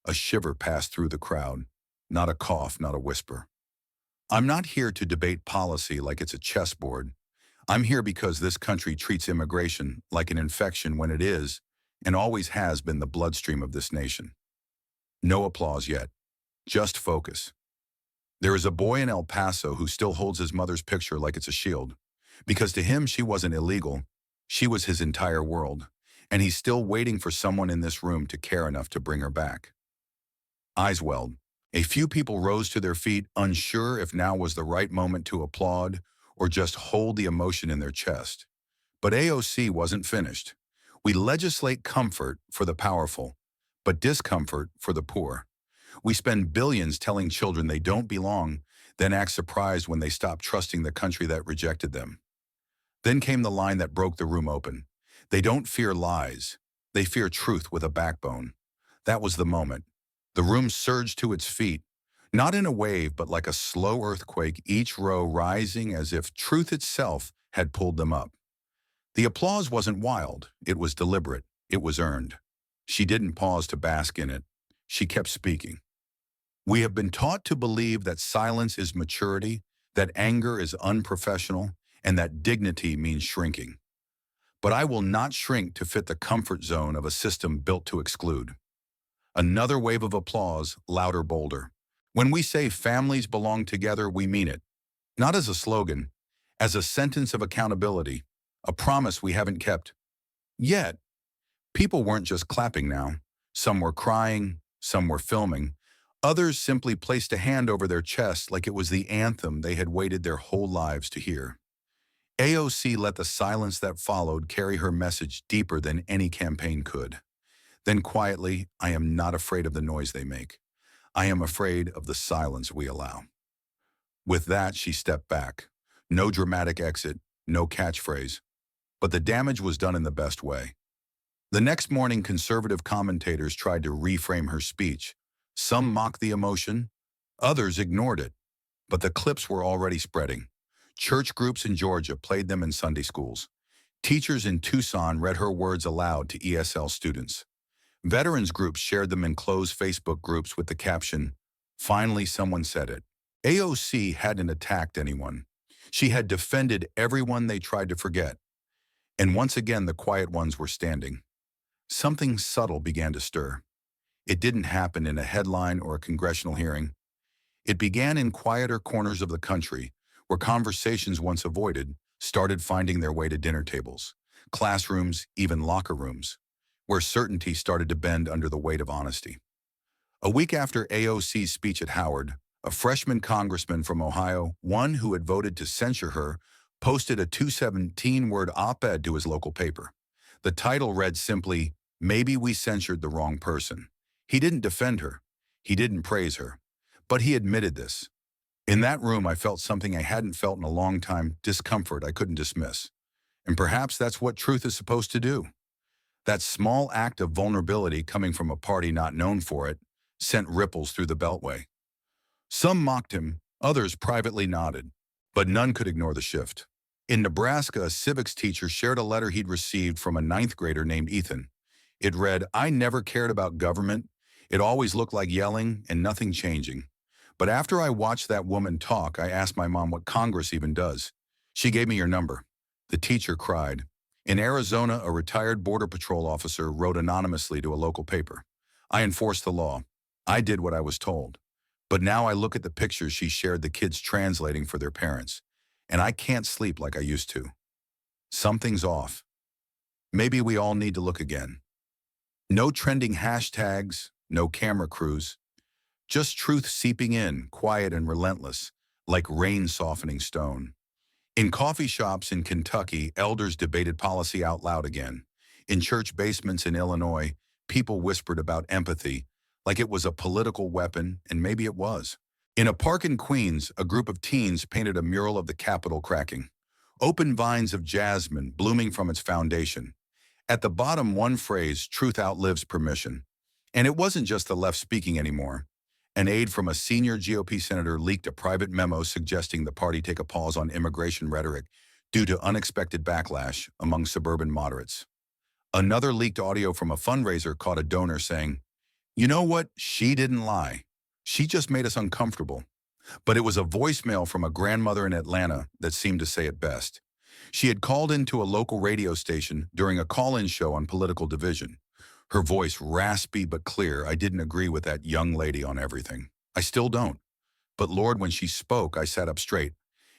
A shiver passed through the crowd. Not a cough, not a whisper. I'm not here to debate policy like it's a chessboard. I'm here because this country treats immigration like an infection when it is, and always has been, the bloodstream of this nation. No applause yet. Just focus. There is a boy in El Paso who still holds his mother's picture like it's a shield. Because to him, she wasn't illegal. She was his entire world. And he's still waiting for someone in this room to care enough to bring her back. Eyes welled. A few people rose to their feet, unsure if now was the right moment to applaud or just hold the emotion in their chest. But AOC wasn't finished. We legislate comfort for the powerful, but discomfort for the poor. We spend billions telling children they don't belong, then act surprised when they stopped trusting the country that rejected them. Then came the line that broke the room open. They don't fear lies. They fear truth with a backbone. That was the moment. The room surged to its feet, not in a wave, but like a slow earthquake, each row rising as if truth itself had pulled them up. The applause wasn't wild. It was deliberate. It was earned. She didn't pause to bask in it. She kept speaking. We have been taught to believe that silence is maturity, that anger is unprofessional, and that dignity means shrinking. But I will not shrink to fit the comfort zone of a system built to exclude. Another wave of applause, louder, bolder. When we say families belong together, we mean it. Not as a slogan, as a sentence of accountability, a promise we haven't kept. Yet, people weren't just clapping now. Some were crying, some were filming. Others simply placed a hand over their chest like it was the anthem they had waited their whole lives to hear. AOC let the silence that followed carry her message deeper than any campaign could. Then quietly, I am not afraid of the noise they make. I am afraid of the silence we allow. With that, she stepped back. No dramatic exit, no catchphrase. But the damage was done in the best way. The next morning, conservative commentators tried to reframe her speech. Some mocked the emotion, others ignored it. But the clips were already spreading. Church groups in Georgia played them in Sunday schools. Teachers in Tucson read her words aloud to ESL students. Veterans groups shared them in closed Facebook groups with the caption, "Finally someone said it." AOC hadn't attacked anyone. She had defended everyone they tried to forget. And once again, the quiet ones were standing. Something subtle began to stir. It didn't happen in a headline or a congressional hearing. It began in quieter corners of the country, where conversations once avoided started finding their way to dinner tables, classrooms, even locker rooms, where certainty started to bend under the weight of honesty. A week after AOC's speech at Howard, a freshman congressman from Ohio, one who had voted to censure her, posted a 217-word op-ed to his local paper. The title read simply, "Maybe we censured the wrong person." He didn't defend her. He didn't praise her. But he admitted this. In that room, I felt something I hadn't felt in a long time, discomfort I couldn't dismiss. And perhaps that's what truth is supposed to do. That small act of vulnerability coming from a party not known for it sent ripples through the Beltway. Some mocked him, others privately nodded, but none could ignore the shift. In Nebraska, a civics teacher shared a letter he'd received from a ninth grader named Ethan. It read, "I never cared about government. It always looked like yelling and nothing changing. But after I watched that woman talk, I asked my mom what Congress even does. She gave me your number." The teacher cried. In Arizona, a retired Border Patrol officer wrote anonymously to a local paper, "I enforced the law. I did what I was told. But now I look at the pictures she shared the kids translating for their parents, and I can't sleep like I used to. Something's off. Maybe we all need to look again." No trending hashtags, no camera crews. Just truth seeping in, quiet and relentless, like rain softening stone. In coffee shops in Kentucky, elders debated policy out loud again. In church basements in Illinois, people whispered about empathy, like it was a political weapon, and maybe it was. In a park in Queens, a group of teens painted a mural of the Capitol cracking. Open vines of jasmine blooming from its foundation. At the bottom, one phrase, "Truth outlives permission." And it wasn't just the left speaking anymore. An aide from a senior GOP senator leaked a private memo suggesting the party take a pause on immigration rhetoric due to unexpected backlash among suburban moderates. Another leaked audio from a fundraiser caught a donor saying, "You know what? She didn't lie. She just made us uncomfortable." But it was a voicemail from a grandmother in Atlanta that seemed to say it best. She had called into a local radio station during a call-in show on political division. Her voice raspy but clear. "I didn't agree with that young lady on everything. I still don't. But Lord, when she spoke, I sat up straight.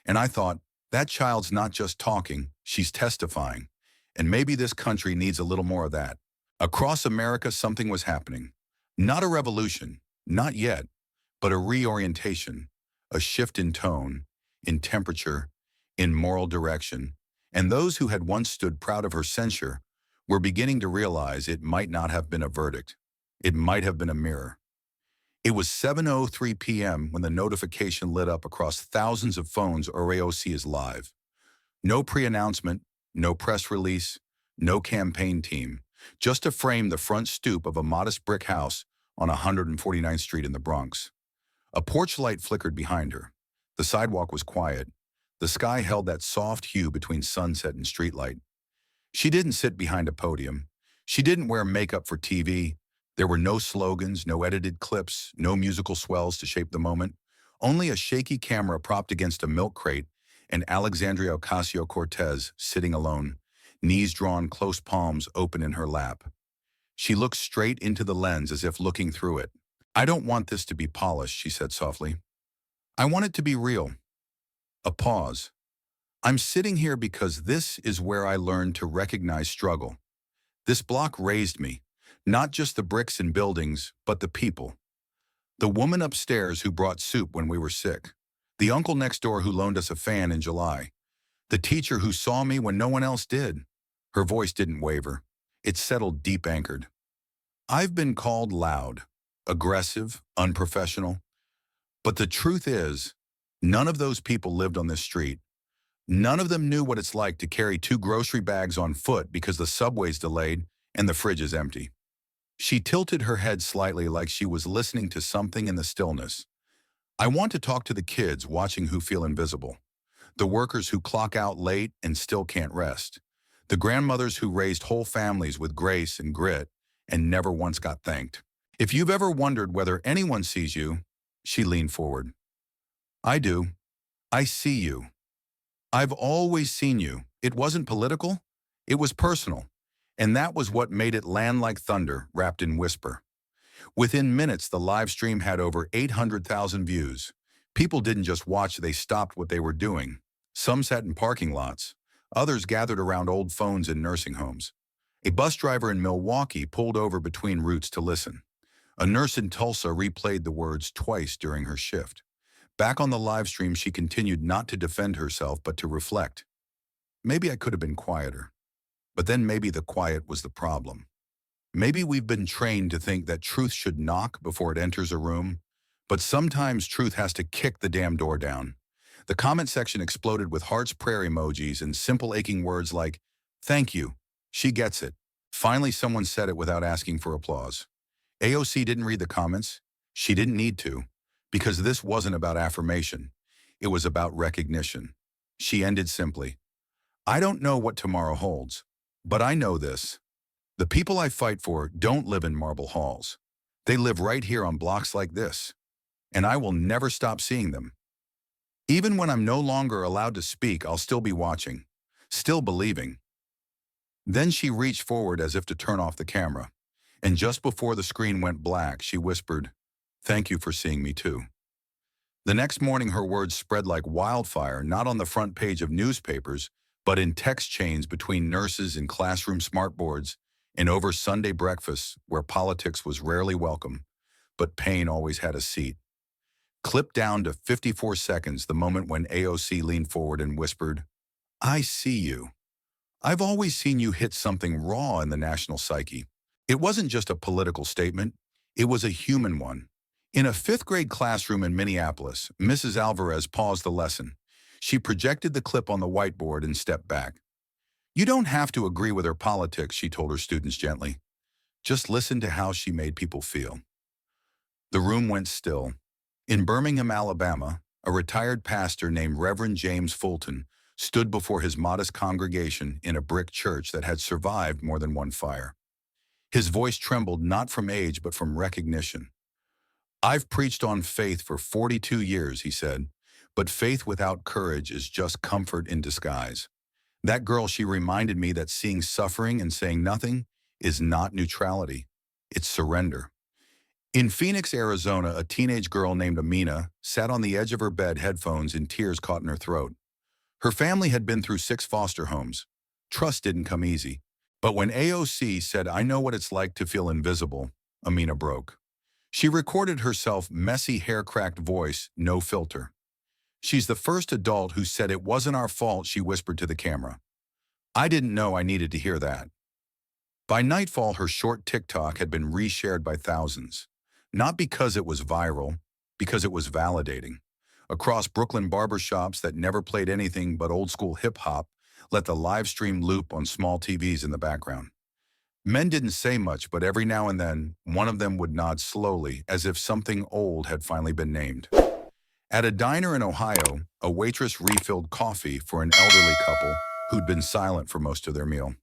And I thought, that child's not just talking, she's testifying. And maybe this country needs a little more of that." Across America, something was happening. Not a revolution, not yet, but a reorientation, a shift in tone, in temperature, in moral direction. And those who had once stood proud of her censure were beginning to realize it might not have been a verdict. It might have been a mirror. It was 7:03 p.m. when the notification lit up across thousands of phones. AOC is live. No pre-announcement, no press release, no campaign team. Just to frame the front stoop of a modest brick house on 149th Street in the Bronx. A porch light flickered behind her. The sidewalk was quiet. The sky held that soft hue between sunset and streetlight. She didn't sit behind a podium. She didn't wear makeup for TV. There were no slogans, no edited clips, no musical swells to shape the moment. Only a shaky camera propped against a milk crate and Alexandria Ocasio-Cortez sitting alone, knees drawn, close palms open in her lap. She looked straight into the lens as if looking through it. "I don't want this to be polished," she said softly. "I want it to be real." A pause. "I'm sitting here because this is where I learned to recognize struggle. This block raised me, not just the bricks and buildings, but the people. The woman upstairs who brought soup when we were sick. The uncle next door who loaned us a fan in July. The teacher who saw me when no one else did." Her voice didn't waver. It settled deep anchored. "I've been called loud, aggressive, unprofessional. But the truth is, none of those people lived on this street. None of them knew what it's like to carry 2 grocery bags on foot because the subway's delayed and the fridge is empty." She tilted her head slightly like she was listening to something in the stillness. "I want to talk to the kids watching who feel invisible. The workers who clock out late and still can't rest. The grandmothers who raised whole families with grace and grit and never once got thanked. If you've ever wondered whether anyone sees you," she leaned forward. "I do. I see you. I've always seen you. It wasn't political. It was personal. And that was what made it land like thunder, wrapped in whisper." Within minutes, the live stream had over 800,000 views. People didn't just watch, they stopped what they were doing. Some sat in parking lots. Others gathered around old phones in nursing homes. A bus driver in Milwaukee pulled over between routes to listen. A nurse in Tulsa replayed the words twice during her shift. Back on the live stream, she continued not to defend herself, but to reflect. "Maybe I could have been quieter. But then maybe the quiet was the problem. Maybe we've been trained to think that truth should knock before it enters a room, but sometimes truth has to kick the damn door down." The comment section exploded with hearts, prayer emojis, and simple aching words like, "Thank you. She gets it." Finally, someone said it without asking for applause. AOC didn't read the comments. She didn't need to, because this wasn't about affirmation. It was about recognition. She ended simply, "I don't know what tomorrow holds, but I know this. The people I fight for don't live in marble halls. They live right here on blocks like this. And I will never stop seeing them. Even when I'm no longer allowed to speak, I'll still be watching, still believing." Then she reached forward as if to turn off the camera. And just before the screen went black, she whispered, "Thank you for seeing me too." The next morning, her words spread like wildfire, not on the front page of newspapers, but in text chains between nurses and classroom smartboards, and over Sunday breakfasts where politics was rarely welcome, but pain always had a seat. Clipped down to 54 seconds, the moment when AOC leaned forward and whispered, "I see you. I've always seen you hit something raw in the national psyche." It wasn't just a political statement, it was a human one. In a 5th grade classroom in Minneapolis, Mrs. Alvarez paused the lesson. She projected the clip on the whiteboard and stepped back. "You don't have to agree with her politics," she told her students gently. "Just listen to how she made people feel." The room went still. In Birmingham, Alabama, a retired pastor named Reverend James Fulton stood before his modest congregation in a brick church that had survived more than one fire. His voice trembled not from age but from recognition. "I've preached on faith for 42 years," he said, "but faith without courage is just comfort in disguise. That girl, she reminded me that seeing suffering and saying nothing is not neutrality. It's surrender." In Phoenix, Arizona, a teenage girl named Amina sat on the edge of her bed, headphones and tears caught in her throat. Her family had been through 6 foster homes. Trust didn't come easy. But when AOC said, "I know what it's like to feel invisible," Amina broke. She recorded herself, messy, hair-cracked voice, no filter. "She's the first adult who said it wasn't our fault," she whispered to the camera. "I didn't know I needed to hear that." By nightfall, her short TikTok had been reshared by thousands. Not because it was viral, because it was validating. Across Brooklyn barbershops that never played anything but old-school hip-hop, let the live stream loop on small TVs in the background. Men didn't say much, but every now and then, one of them would nod slowly, as if something old had finally been named. At a diner in Ohio, a waitress refilled coffee for an elderly couple who'd been silent for most of their meal.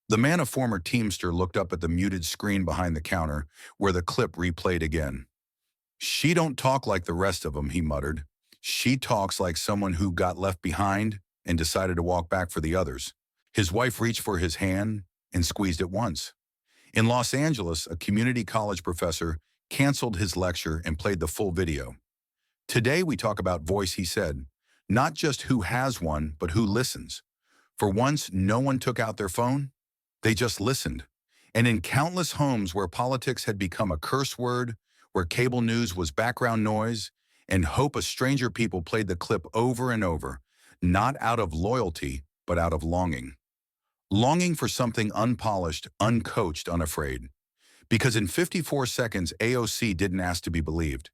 The man, a former Teamster, looked up at the muted screen behind the counter, where the clip replayed again. "She don't talk like the rest of them," he muttered. "She talks like someone who got left behind and decided to walk back for the others." His wife reached for his hand and squeezed it once. In Los Angeles, a community college professor canceled his lecture and played the full video. "Today we talk about voice," he said. "Not just who has one, but who listens." For once, no one took out their phone. They just listened. And in countless homes where politics had become a curse word, where cable news was background noise, and hope a stranger people played the clip over and over, not out of loyalty, but out of longing. Longing for something unpolished, uncoached, unafraid. Because in 54 seconds, AOC didn't ask to be believed.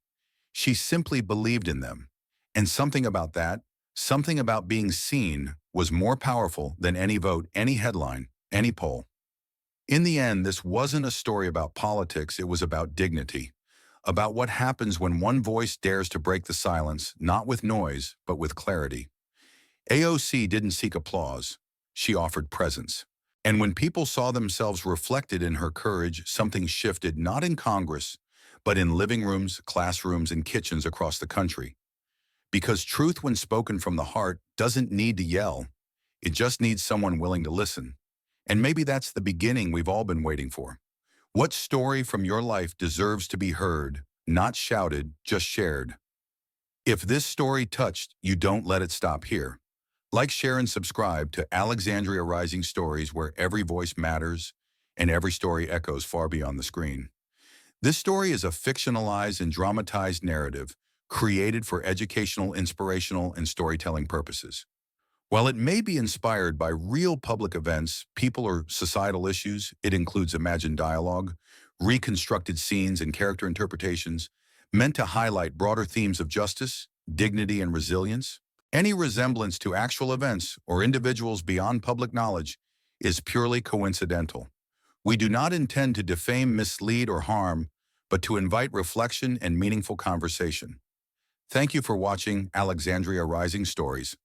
She simply believed in them. And something about that, something about being seen, was more powerful than any vote, any headline, any poll. In the end, this wasn't a story about politics, it was about dignity. About what happens when one voice dares to break the silence, not with noise, but with clarity. AOC didn't seek applause. She offered presence. And when people saw themselves reflected in her courage, something shifted, not in Congress, but in living rooms, classrooms, and kitchens across the country. Because truth, when spoken from the heart, doesn't need to yell. It just needs someone willing to listen. And maybe that's the beginning we've all been waiting for. What story from your life deserves to be heard, not shouted, just shared? If this story touched you, don't let it stop here. Like, share, and subscribe to Alexandria Rising Stories, where every voice matters and every story echoes far beyond the screen. This story is a fictionalized and dramatized narrative created for educational, inspirational, and storytelling purposes. While it may be inspired by real public events, people, or societal issues, it includes imagined dialogue, reconstructed scenes, and character interpretations meant to highlight broader themes of justice, dignity, and resilience. Any resemblance to actual events or individuals beyond public knowledge is purely coincidental. We do not intend to defame, mislead, or harm, but to invite reflection and meaningful conversation. Thank you for watching Alexandria Rising Stories.